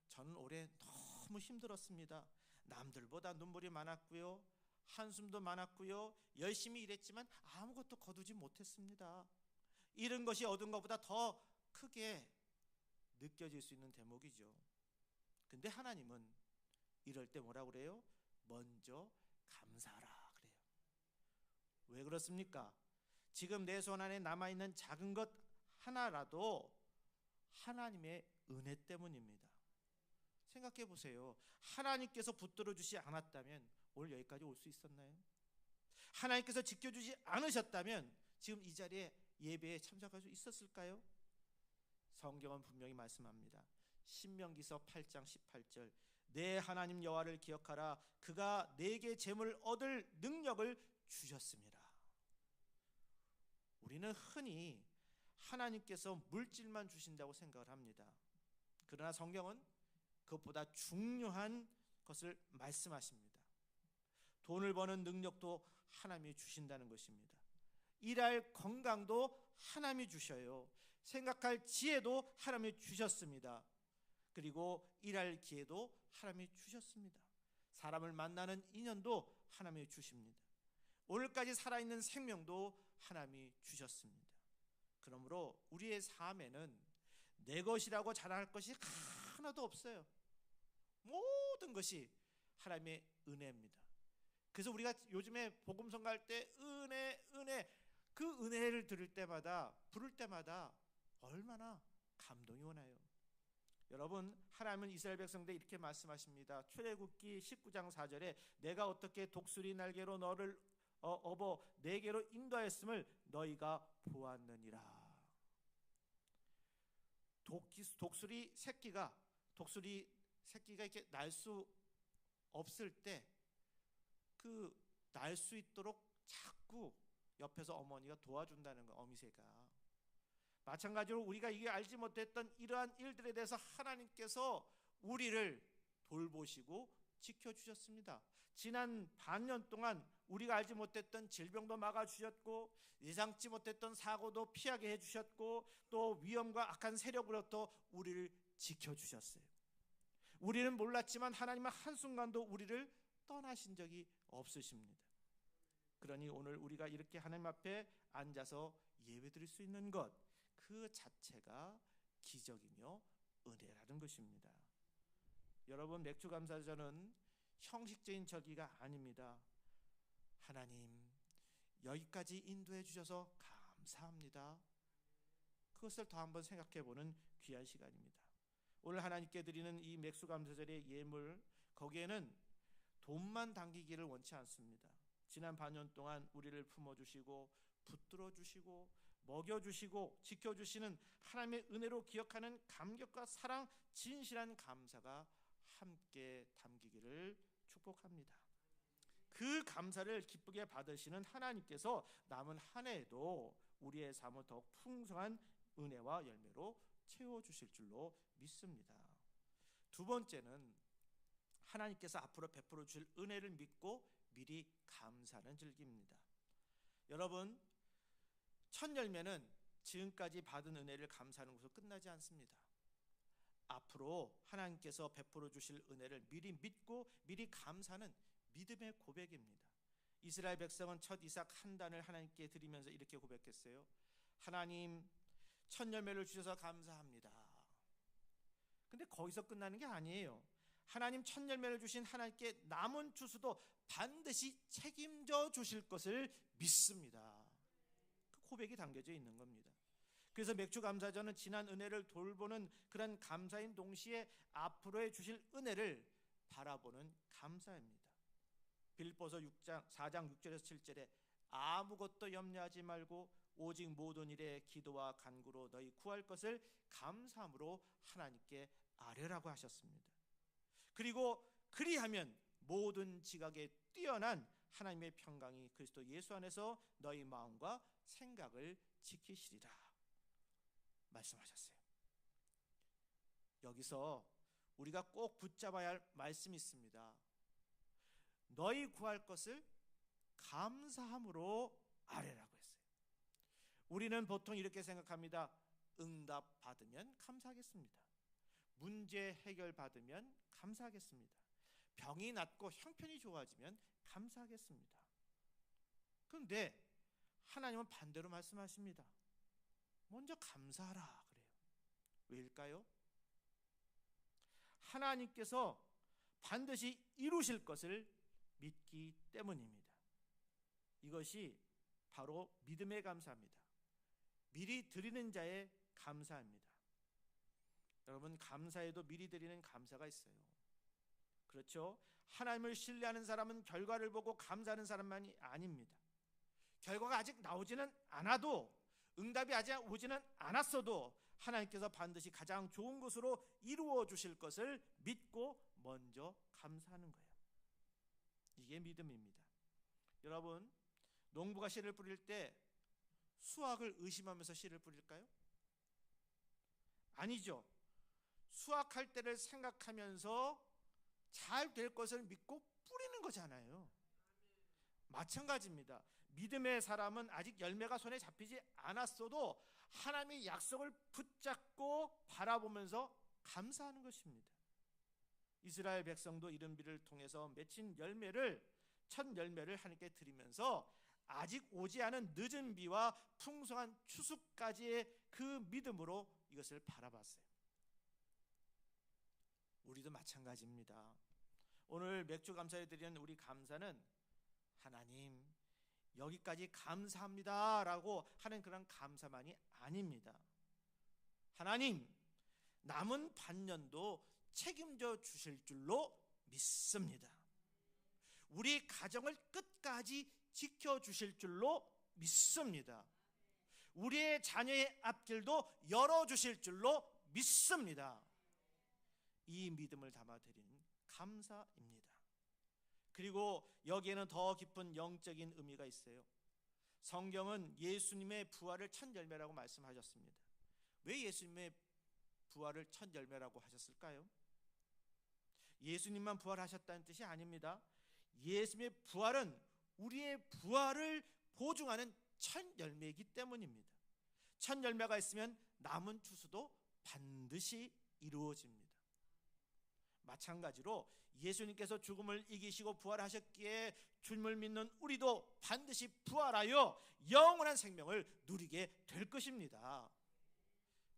저는 올해 너무 힘들었습니다. 남들보다 눈물이 많았고요, 한숨도 많았고요, 열심히 일했지만 아무것도 거두지 못했습니다. 이런 것이 얻은 것보다 더 크게 느껴질 수 있는 대목이죠. 근데 하나님은 이럴 때 뭐라고 그래요? 먼저 감사하라 그래요. 왜 그렇습니까? 지금 내 손 안에 남아있는 작은 것 하나라도 하나님의 은혜 때문입니다. 생각해 보세요. 하나님께서 붙들어 주지 않았다면 오늘 여기까지 올 수 있었나요? 하나님께서 지켜주지 않으셨다면 지금 이 자리에 예배에 참석할 수 있었을까요? 성경은 분명히 말씀합니다. 신명기서 8장 18절, 내 하나님 여호와를 기억하라. 그가 내게 재물을 얻을 능력을 주셨습니다. 우리는 흔히 하나님께서 물질만 주신다고 생각을 합니다. 그러나 성경은 그것보다 중요한 것을 말씀하십니다. 돈을 버는 능력도 하나님이 주신다는 것입니다. 일할 건강도 하나님이 주셔요. 생각할 지혜도 하나님이 주셨습니다. 그리고 일할 기회도 하나님이 주셨습니다. 사람을 만나는 인연도 하나님이 주십니다. 오늘까지 살아있는 생명도 하나님이 주셨습니다. 그러므로 우리의 삶에는 내 것이라고 자랑할 것이 하나도 없어요. 모든 것이 하나님의 은혜입니다. 그래서 우리가 요즘에 복음 선교할 때 은혜 그 은혜를 들을 때마다 부를 때마다 얼마나 감동이 오나요? 여러분, 하나님은 이스라엘 백성들 이렇게 말씀하십니다. 출애굽기 19장 4절에 내가 어떻게 독수리 날개로 너를 업어 내게로 인도하였음을 너희가 보았느니라. 독수리 새끼가 이렇게 날 수 없을 때 그 날 수 있도록 자꾸 옆에서 어머니가 도와준다는 거, 어미새가. 마찬가지로 우리가 이게 알지 못했던 이러한 일들에 대해서 하나님께서 우리를 돌보시고 지켜주셨습니다. 지난 반년 동안 우리가 알지 못했던 질병도 막아주셨고, 예상치 못했던 사고도 피하게 해주셨고, 또 위험과 악한 세력으로부터 우리를 지켜주셨어요. 우리는 몰랐지만 하나님은 한순간도 우리를 떠나신 적이 없으십니다. 그러니 오늘 우리가 이렇게 하나님 앞에 앉아서 예배드릴 수 있는 것, 그 자체가 기적이며 은혜라는 것입니다. 여러분, 맥주감사절은 형식적인 절기가 아닙니다. 하나님, 여기까지 인도해 주셔서 감사합니다. 그것을 더 한번 생각해 보는 귀한 시간입니다. 오늘 하나님께 드리는 이 맥주감사절의 예물, 거기에는 돈만 담기기를 원치 않습니다. 지난 반년 동안 우리를 품어주시고 붙들어 주시고 먹여주시고 지켜주시는 하나님의 은혜로 기억하는 감격과 사랑, 진실한 감사가 함께 담기기를 축복합니다. 그 감사를 기쁘게 받으시는 하나님께서 남은 한 해에도 우리의 삶을 더 풍성한 은혜와 열매로 채워주실 줄로 믿습니다. 두 번째는 하나님께서 앞으로 베풀어 주실 은혜를 믿고 미리 감사하는 절기입니다. 여러분, 첫 열매는 지금까지 받은 은혜를 감사하는 것으로 끝나지 않습니다. 앞으로 하나님께서 베풀어 주실 은혜를 미리 믿고 미리 감사하는 믿음의 고백입니다. 이스라엘 백성은 첫 이삭 한 단을 하나님께 드리면서 이렇게 고백했어요. 하나님, 첫 열매를 주셔서 감사합니다. 근데 거기서 끝나는 게 아니에요. 하나님, 첫 열매를 주신 하나님께 남은 추수도 반드시 책임져 주실 것을 믿습니다. 그 고백이 담겨져 있는 겁니다. 그래서 맥주감사절은 지난 은혜를 돌보는 그런 감사인 동시에 앞으로의 주실 은혜를 바라보는 감사입니다. 빌립보서 4장 6절에서 7절에 아무것도 염려하지 말고 오직 모든 일에 기도와 간구로 너희 구할 것을 감사함으로 하나님께 아뢰라고 하셨습니다. 그리고 그리하면 모든 지각에 뛰어난 하나님의 평강이 그리스도 예수 안에서 너희 마음과 생각을 지키시리라 말씀하셨어요. 여기서 우리가 꼭 붙잡아야 할 말씀이 있습니다. 너희 구할 것을 감사함으로 아뢰라고 했어요. 우리는 보통 이렇게 생각합니다. 응답 받으면 감사하겠습니다. 문제 해결 받으면 감사하겠습니다. 병이 낫고 형편이 좋아지면 감사하겠습니다. 그런데 하나님은 반대로 말씀하십니다. 먼저 감사하라 그래요. 왜일까요? 하나님께서 반드시 이루실 것을 믿기 때문입니다. 이것이 바로 믿음의 감사입니다. 미리 드리는 자의 감사입니다. 여러분, 감사에도 미리 드리는 감사가 있어요. 그렇죠? 하나님을 신뢰하는 사람은 결과를 보고 감사하는 사람만이 아닙니다. 결과가 아직 나오지는 않아도, 응답이 아직 오지는 않았어도 하나님께서 반드시 가장 좋은 것으로 이루어 주실 것을 믿고 먼저 감사하는 거예요. 이게 믿음입니다. 여러분, 농부가 씨를 뿌릴 때 수확을 의심하면서 씨를 뿌릴까요? 아니죠. 수확할 때를 생각하면서 잘 될 것을 믿고 뿌리는 거잖아요. 마찬가지입니다. 믿음의 사람은 아직 열매가 손에 잡히지 않았어도 하나님의 약속을 붙잡고 바라보면서 감사하는 것입니다. 이스라엘 백성도 이른 비를 통해서 맺힌 첫 열매를 하나님께 드리면서 아직 오지 않은 늦은 비와 풍성한 추수까지의 그 믿음으로 이것을 바라봤어요. 우리도 마찬가지입니다. 오늘 맥주 감사에 드리는 우리 감사는 하나님 여기까지 감사합니다라고 하는 그런 감사만이 아닙니다. 하나님 남은 반년도 책임져 주실 줄로 믿습니다. 우리 가정을 끝까지 지켜주실 줄로 믿습니다. 우리의 자녀의 앞길도 열어주실 줄로 믿습니다. 이 믿음을 담아드리는 감사입니다. 그리고 여기에는 더 깊은 영적인 의미가 있어요. 성경은 예수님의 부활을 첫 열매라고 말씀하셨습니다. 왜 예수님의 부활을 첫 열매라고 하셨을까요? 예수님만 부활하셨다는 뜻이 아닙니다. 예수님의 부활은 우리의 부활을 보증하는 첫 열매이기 때문입니다. 첫 열매가 있으면 남은 추수도 반드시 이루어집니다. 마찬가지로 예수님께서 죽음을 이기시고 부활하셨기에 주님을 믿는 우리도 반드시 부활하여 영원한 생명을 누리게 될 것입니다.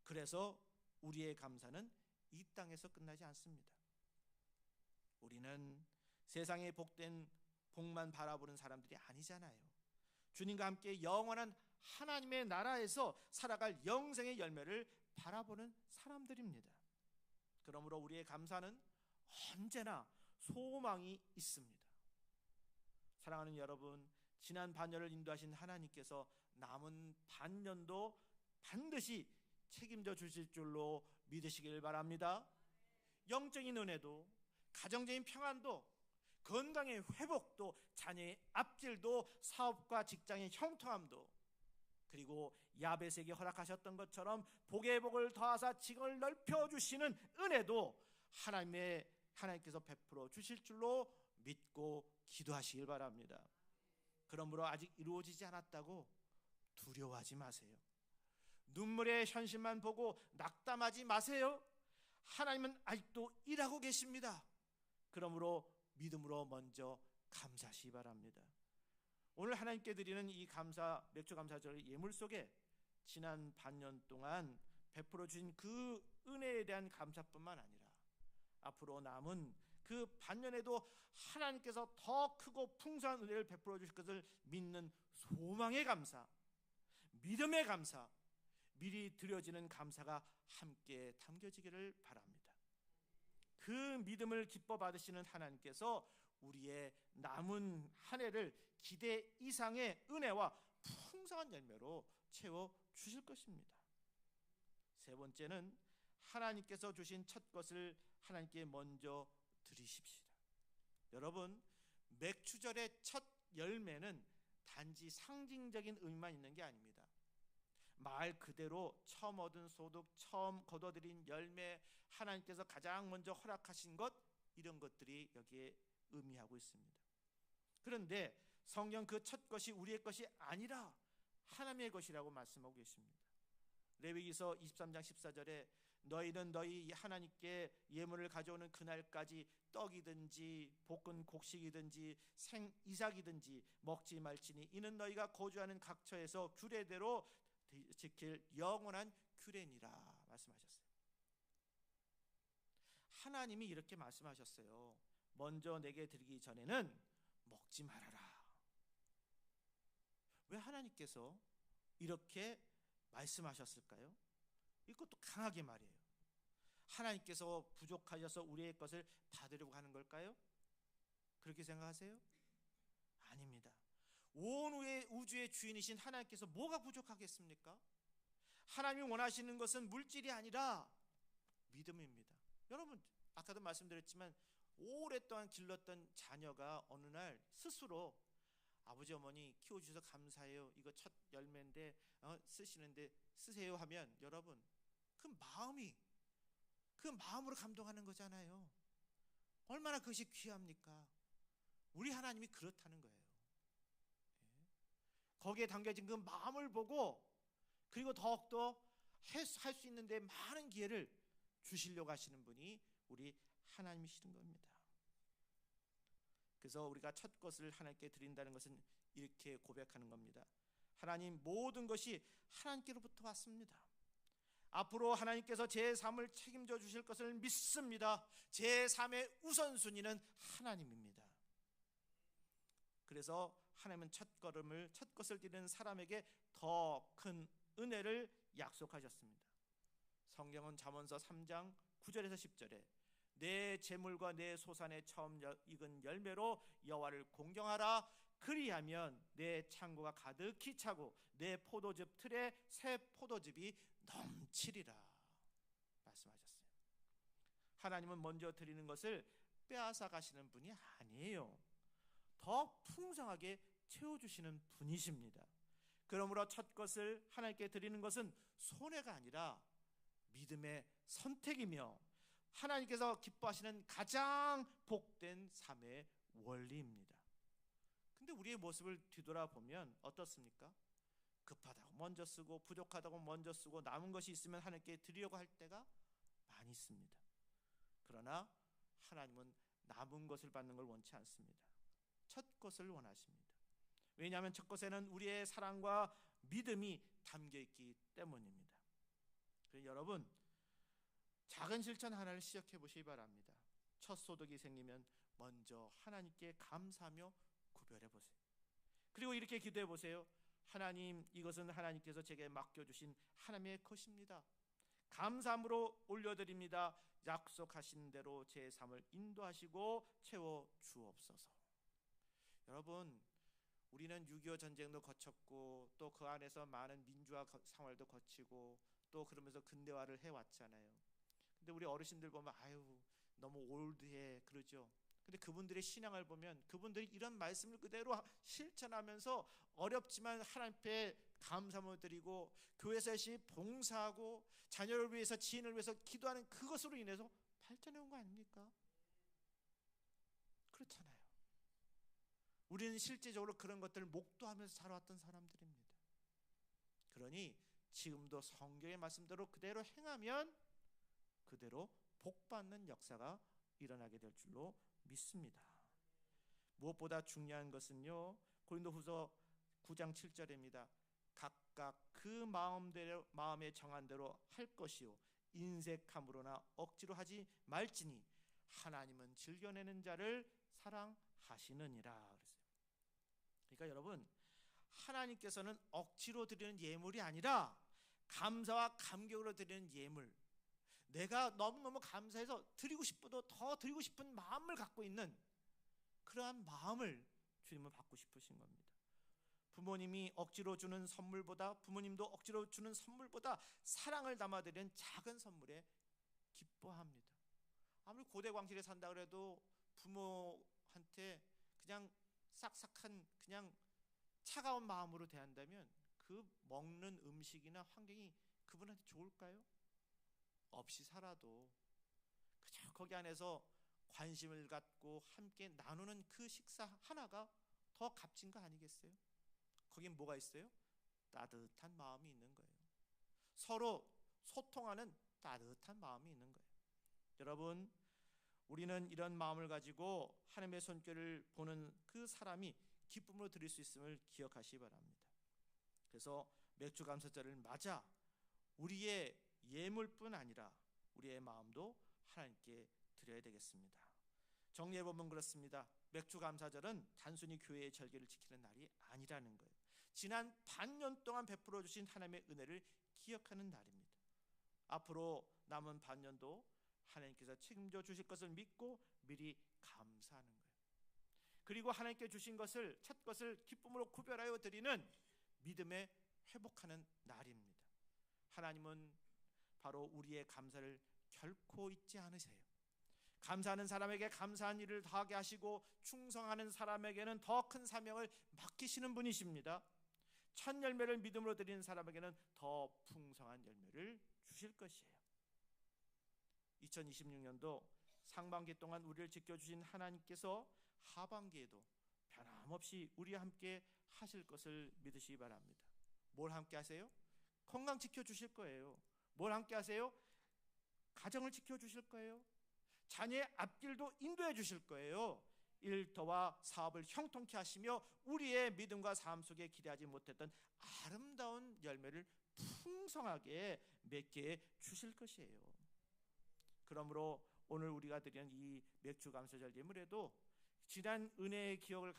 그래서 우리의 감사는 이 땅에서 끝나지 않습니다. 우리는 세상의 복된 복만 바라보는 사람들이 아니잖아요. 주님과 함께 영원한 하나님의 나라에서 살아갈 영생의 열매를 바라보는 사람들입니다. 그러므로 우리의 감사는 언제나 소망이 있습니다. 사랑하는 여러분, 지난 반년을 인도하신 하나님께서 남은 반년도 반드시 책임져 주실 줄로 믿으시길 바랍니다. 영적인 은혜도, 가정적인 평안도, 건강의 회복도, 자녀의 앞길도, 사업과 직장의 형통함도, 그리고 야베스에게 허락하셨던 것처럼 복의 복을 더하사 직을 넓혀주시는 은혜도 하나님께서 베풀어 주실 줄로 믿고 기도하시길 바랍니다. 그러므로 아직 이루어지지 않았다고 두려워하지 마세요. 눈물의 현실만 보고 낙담하지 마세요. 하나님은 아직도 일하고 계십니다. 그러므로 믿음으로 먼저 감사하시기 바랍니다. 오늘 하나님께 드리는 이 맥주 감사절의 예물 속에 지난 반년 동안 베풀어 주신 그 은혜에 대한 감사뿐만 아니라 앞으로 남은 그 반년에도 하나님께서 더 크고 풍성한 은혜를 베풀어 주실 것을 믿는 소망의 감사, 믿음의 감사, 미리 드려지는 감사가 함께 담겨지기를 바랍니다. 그 믿음을 기뻐 받으시는 하나님께서 우리의 남은 한 해를 기대 이상의 은혜와 풍성한 열매로 채워 주실 것입니다. 세 번째는 하나님께서 주신 첫 것을 하나님께 먼저 드리십시다. 여러분, 맥주절의 첫 열매는 단지 상징적인 의미만 있는 게 아닙니다. 말 그대로 처음 얻은 소득, 처음 거둬들인 열매, 하나님께서 가장 먼저 허락하신 것, 이런 것들이 여기에 의미하고 있습니다. 그런데 성경 그 첫 것이 우리의 것이 아니라 하나님의 것이라고 말씀하고 계십니다. 레위기서 23장 14절에 너희는 너희 하나님께 예물을 가져오는 그날까지 떡이든지 볶은 곡식이든지 생 이삭이든지 먹지 말지니 이는 너희가 거주하는 각처에서 규례대로 지킬 영원한 규례니라 말씀하셨어요. 하나님이 이렇게 말씀하셨어요. 먼저 내게 드리기 전에는 먹지 말아라. 왜 하나님께서 이렇게 말씀하셨을까요? 이것도 강하게 말이에요. 하나님께서 부족하셔서 우리의 것을 받으려고 하는 걸까요? 그렇게 생각하세요? 아닙니다. 온 우주의 주인이신 하나님께서 뭐가 부족하겠습니까? 하나님이 원하시는 것은 물질이 아니라 믿음입니다. 여러분, 아까도 말씀드렸지만 오랫동안 길렀던 자녀가 어느 날 스스로 아버지 어머니 키워주셔서 감사해요, 이거 첫 열매인데 쓰시는데 쓰세요 하면 여러분, 그 마음으로 감동하는 거잖아요. 얼마나 그것이 귀합니까? 우리 하나님이 그렇다는 거예요. 거기에 담겨진 그 마음을 보고, 그리고 더욱더 할 수 있는데 많은 기회를 주시려고 하시는 분이 우리 하나님이시는 겁니다. 그래서 우리가 첫 것을 하나님께 드린다는 것은 이렇게 고백하는 겁니다. 하나님, 모든 것이 하나님께로부터 왔습니다. 앞으로 하나님께서 제 삶을 책임져 주실 것을 믿습니다. 제 삶의 우선순위는 하나님입니다. 그래서 하나님은 첫 것을 드리는 사람에게 더 큰 은혜를 약속하셨습니다. 성경은 잠언서 3장 9절에서 10절에 내 재물과 내 소산의 처음 익은 열매로 여호와를 공경하라. 그리하면 내 창고가 가득히 차고 내 포도즙 틀에 새 포도즙이 넘치리라 말씀하셨어요. 하나님은 먼저 드리는 것을 빼앗아 가시는 분이 아니에요. 더 풍성하게 채워주시는 분이십니다. 그러므로 첫 것을 하나님께 드리는 것은 손해가 아니라 믿음의 선택이며 하나님께서 기뻐하시는 가장 복된 삶의 원리입니다. 근데 우리의 모습을 뒤돌아보면 어떻습니까? 급하다고 먼저 쓰고 부족하다고 먼저 쓰고 남은 것이 있으면 하나님께 드리려고 할 때가 많이 있습니다. 그러나 하나님은 남은 것을 받는 걸 원치 않습니다. 첫 것을 원하십니다. 왜냐하면 첫 것에는 우리의 사랑과 믿음이 담겨있기 때문입니다. 그래서 여러분, 작은 실천 하나를 시작해 보시기 바랍니다. 첫 소득이 생기면 먼저 하나님께 감사하며 구별해 보세요. 그리고 이렇게 기도해 보세요. 하나님, 이것은 하나님께서 제게 맡겨주신 하나님의 것입니다. 감사함으로 올려드립니다. 약속하신 대로 제 삶을 인도하시고 채워 주옵소서. 여러분, 우리는 6.25 전쟁도 거쳤고 또 그 안에서 많은 민주화 생활도 거치고 또 그러면서 근대화를 해왔잖아요. 근데 우리 어르신들 보면 아유 너무 올드해 그러죠. 근데 그분들의 신앙을 보면 그분들이 이런 말씀을 그대로 실천하면서 어렵지만 하나님 앞에 감사함을 드리고 교회에서 열심히 봉사하고 자녀를 위해서 지인을 위해서 기도하는 그것으로 인해서 발전해 온 거 아닙니까? 그렇잖아요. 우리는 실제적으로 그런 것들을 목도하면서 살아왔던 사람들입니다. 그러니 지금도 성경의 말씀대로 그대로 행하면 그대로 복받는 역사가 일어나게 될 줄로 믿습니다. 무엇보다 중요한 것은요, 고린도후서 9장 7절입니다. 각각 그 마음에 정한 대로 할 것이요 인색함으로나 억지로 하지 말지니 하나님은 즐겨내는 자를 사랑하시느니라 그랬어요. 그러니까 여러분, 하나님께서는 억지로 드리는 예물이 아니라 감사와 감격으로 드리는 예물, 내가 너무너무 감사해서 드리고 싶어도 더 드리고 싶은 마음을 갖고 있는 그러한 마음을 주님은 받고 싶으신 겁니다. 부모님이 억지로 주는 선물보다, 부모님도 억지로 주는 선물보다 사랑을 담아드리는 작은 선물에 기뻐합니다. 아무리 고대 광실에 산다 그래도 부모한테 그냥 싹싹한 그냥 차가운 마음으로 대한다면 그 먹는 음식이나 환경이 그분한테 좋을까요? 없이 살아도 그저 거기 안에서 관심을 갖고 함께 나누는 그 식사 하나가 더 값진 거 아니겠어요? 거긴 뭐가 있어요? 따뜻한 마음이 있는 거예요. 서로 소통하는 따뜻한 마음이 있는 거예요. 여러분, 우리는 이런 마음을 가지고 하나님의 손길을 보는 그 사람이 기쁨으로 드릴 수 있음을 기억하시기 바랍니다. 그래서 맥주 감사절을 맞아 우리의 예물뿐 아니라 우리의 마음도 하나님께 드려야 되겠습니다. 정리해 보면 그렇습니다. 맥주 감사절은 단순히 교회의 절기를 지키는 날이 아니라는 거예요. 지난 반년 동안 베풀어 주신 하나님의 은혜를 기억하는 날입니다. 앞으로 남은 반년도 하나님께서 책임져 주실 것을 믿고 미리 감사하는 거예요. 그리고 하나님께 주신 것을, 첫 것을 기쁨으로 구별하여 드리는 믿음에 회복하는 날입니다. 하나님은 바로 우리의 감사를 결코 잊지 않으세요. 감사하는 사람에게 감사한 일을 더하게 하시고 충성하는 사람에게는 더 큰 사명을 맡기시는 분이십니다. 첫 열매를 믿음으로 드리는 사람에게는 더 풍성한 열매를 주실 것이에요. 2026년도 상반기 동안 우리를 지켜주신 하나님께서 하반기에도 변함없이 우리와 함께 하실 것을 믿으시기 바랍니다. 뭘 함께 하세요? 건강 지켜주실 거예요. 뭘 함께 하세요? 가정을 지켜주실 거예요. 자녀의 앞길도 인도해 주실 거예요. 일터와 사업을 형통케 하시며 우리의 믿음과 삶 속에 기대하지 못했던 아름다운 열매를 풍성하게 맺게 해 주실 것이에요. 그러므로 오늘 우리가 드리는 이 맥주 감사절 예물에도 지난 은혜의 기억을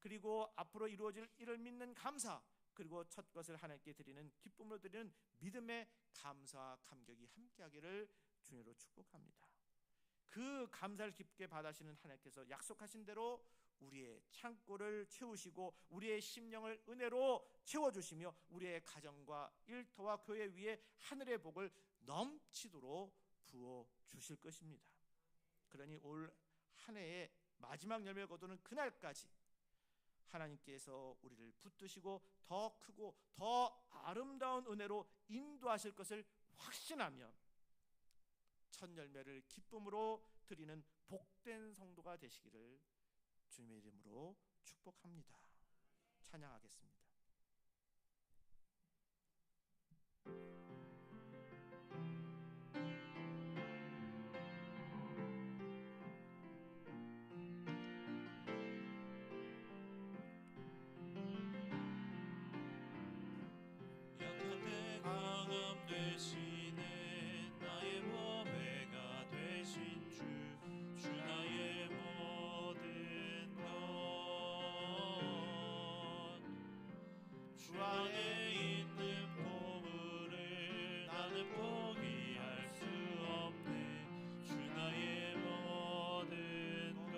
그리고 앞으로 이루어질 일을 믿는 감사, 그리고 첫 것을 하나님께 드리는 기쁨으로 드리는 믿음의 감사와 감격이 함께하기를 주님으로 축복합니다. 그 감사를 깊게 받으시는 하나님께서 약속하신 대로 우리의 창고를 채우시고 우리의 심령을 은혜로 채워주시며 우리의 가정과 일터와 교회 위에 하늘의 복을 넘치도록 부어주실 것입니다. 그러니 올 한 해의 마지막 열매를 거두는 그날까지 하나님께서 우리를 붙드시고 더 크고 더 아름다운 은혜로 인도하실 것을 확신하며 첫 열매를 기쁨으로 드리는 복된 성도가 되시기를 주님의 이름으로 축복합니다. 찬양하겠습니다. 약한 데 강함 되시는 나의 보배가 되신 주 나의 모든 것 주 안에 있는 보물을 나는 포기할 수 없네. 주 나의 모든 것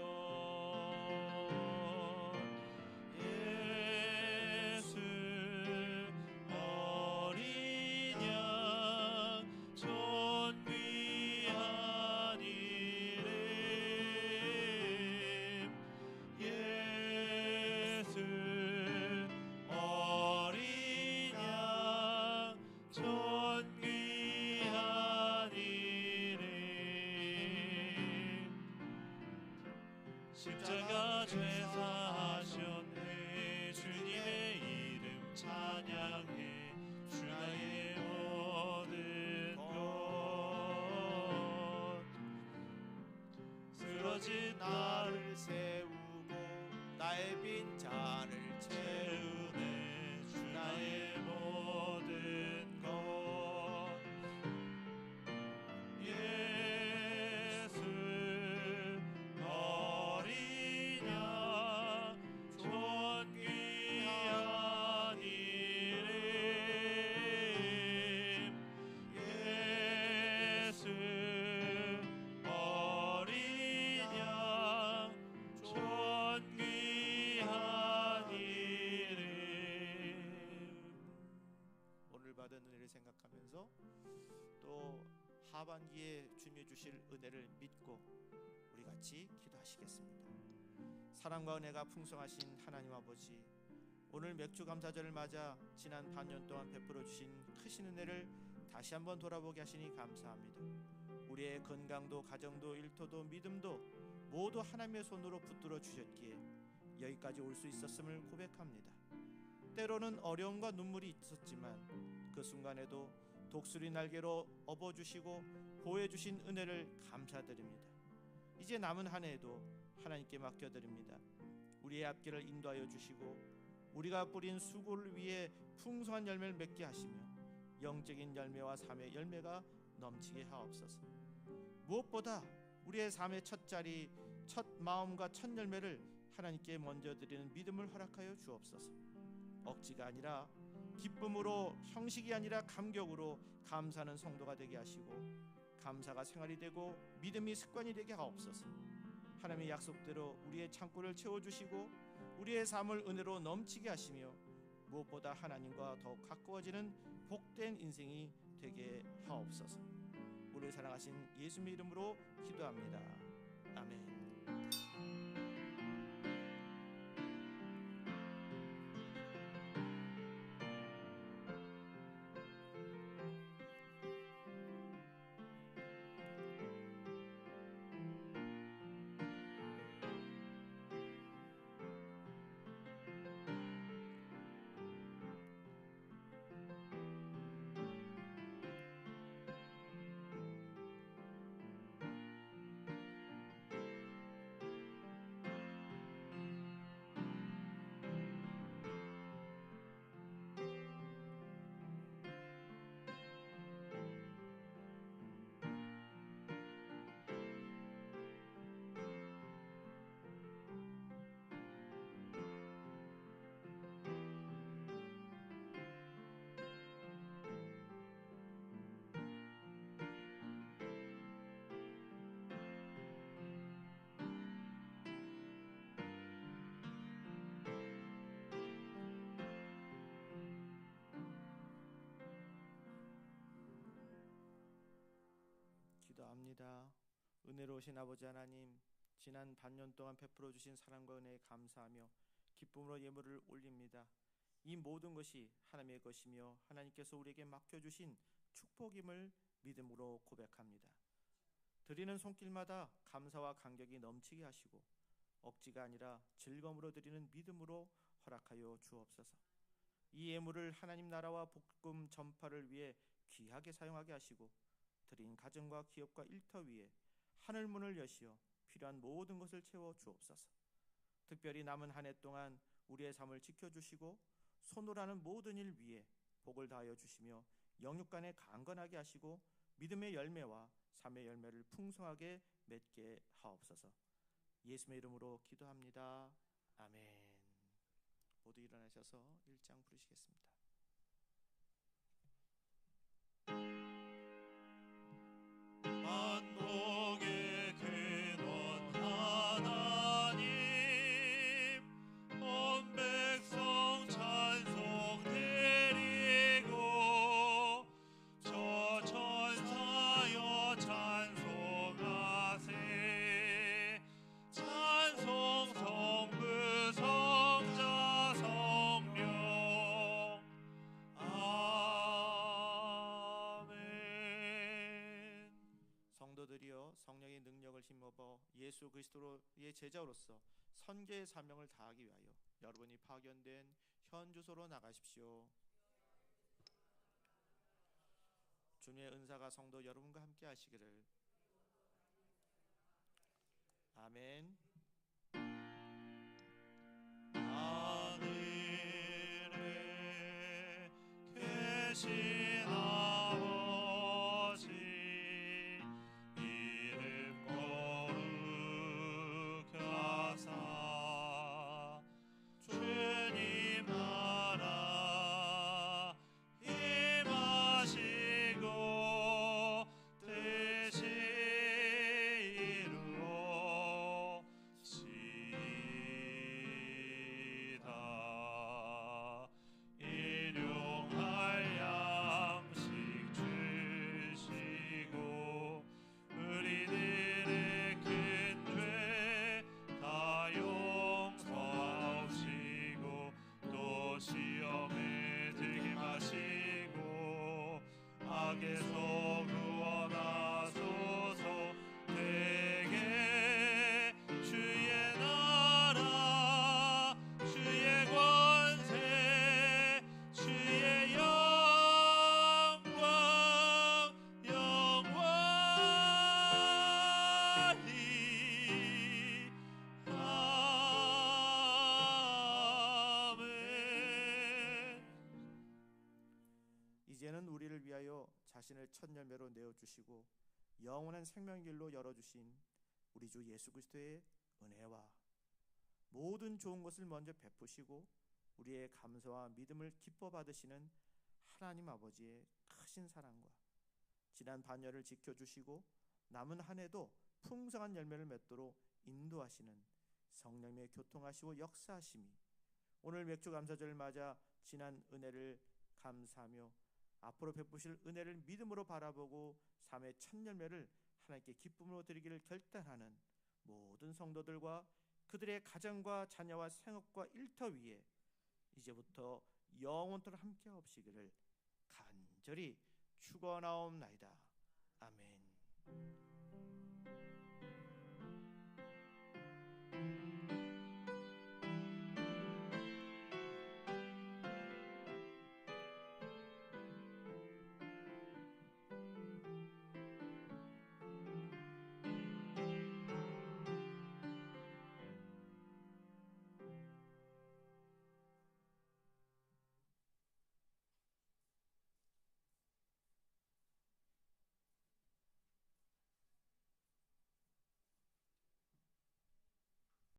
예수 어린 양 존귀한 이름 예수 어린 양 존귀한 이름 십자가 죄사하셨네. 주님의 이름 찬양해. 주 나의 모든 것 쓰러진 나를 세우고 나의 빈잔을 채우네. 주 나의 모든 것 예수 어린 양 존귀한 이름 예수 어린 양 존귀한 이름. 오늘 받은 은혜를 생각하면서 또 하반기에 주님이 주실 은혜를 믿고 우리 같이 기도하시겠습니다. 사랑과 은혜가 풍성하신 하나님 아버지, 오늘 맥주 감사절을 맞아 지난 반년 동안 베풀어 주신 크신 은혜를 다시 한번 돌아보게 하시니 감사합니다. 우리의 건강도 가정도 일터도 믿음도 모두 하나님의 손으로 붙들어 주셨기에 여기까지 올 수 있었음을 고백합니다. 때로는 어려움과 눈물이 있었지만 그 순간에도 독수리 날개로 업어주시고 보호해주신 은혜를 감사드립니다. 이제 남은 한 해에도 하나님께 맡겨드립니다. 우리의 앞길을 인도하여 주시고 우리가 뿌린 수고를 위해 풍성한 열매를 맺게 하시며 영적인 열매와 삶의 열매가 넘치게 하옵소서. 무엇보다 우리의 삶의 첫 자리, 첫 마음과 첫 열매를 하나님께 먼저 드리는 믿음을 허락하여 주옵소서. 억지가 아니라 기쁨으로, 형식이 아니라 감격으로 감사하는 성도가 되게 하시고 감사가 생활이 되고 믿음이 습관이 되게 하옵소서. 하나님의 약속대로 우리의 창고를 채워주시고 우리의 삶을 은혜로 넘치게 하시며 무엇보다 하나님과 더욱 가까워지는 복된 인생이 되게 하옵소서. 우리를 사랑하신 예수님의 이름으로 기도합니다. 아멘. 기도합니다. 은혜로우신 아버지 하나님, 지난 반년 동안 베풀어 주신 사랑과 은혜에 감사하며 기쁨으로 예물을 올립니다. 이 모든 것이 하나님의 것이며 하나님께서 우리에게 맡겨주신 축복임을 믿음으로 고백합니다. 드리는 손길마다 감사와 감격이 넘치게 하시고 억지가 아니라 즐거움으로 드리는 믿음으로 허락하여 주옵소서. 이 예물을 하나님 나라와 복음 전파를 위해 귀하게 사용하게 하시고 드린 가정과 기업과 일터 위에 하늘 문을 여시어 필요한 모든 것을 채워 주옵소서. 특별히 남은 한 해 동안 우리의 삶을 지켜주시고 손으로 하는 모든 일 위에 복을 다하여 주시며 영육간에 강건하게 하시고 믿음의 열매와 삶의 열매를 풍성하게 맺게 하옵소서. 예수의 이름으로 기도합니다. 아멘. 모두 일어나셔서 1장 부르시겠습니다. 만복의 근원 하나님, 온 백성 찬송 드리고 저 천사여 찬송하세. 찬송 성부 성자 성령. 아멘. 성도들이여, 성령의 능력을 힘입어 예수 그리스도의 제자로서 선교의 사명을 다하기 위하여 여러분이 파견된 현 주소로 나가십시오. 주님의 은사가 성도 여러분과 함께 하시기를. 아멘. 하늘에 계신 아버지, 이름 거룩히 하사 주님 나라 임하시고 뜻이 이루어지이다. 일용할 양식 주시고 우리들의 큰 죄 다 용서하시고 또 시험에 들게 마시고 악에서 구원하소서. 대개 주의 나라 주의 권세 주의 영광 영원히. 아멘. 이제는 우리를 위하여 자신을 첫 열매로 내어주시고 영원한 생명길로 열어주신 우리 주 예수 그리스도의 은혜와 모든 좋은 것을 먼저 베푸시고 우리의 감사와 믿음을 기뻐 받으시는 하나님 아버지의 크신 사랑과 지난 반열을 지켜주시고 남은 한 해도 풍성한 열매를 맺도록 인도하시는 성령님의 교통하시고 역사하심이 오늘 맥주 감사절을 맞아 지난 은혜를 감사하며 앞으로 베푸실 은혜를 믿음으로 바라보고 삶의 첫 열매를 하나님께 기쁨으로 드리기를 결단하는 모든 성도들과 그들의 가정과 자녀와 생업과 일터 위에 이제부터 영원토록 함께 하옵시기를 간절히 축원하옵나이다. 아멘.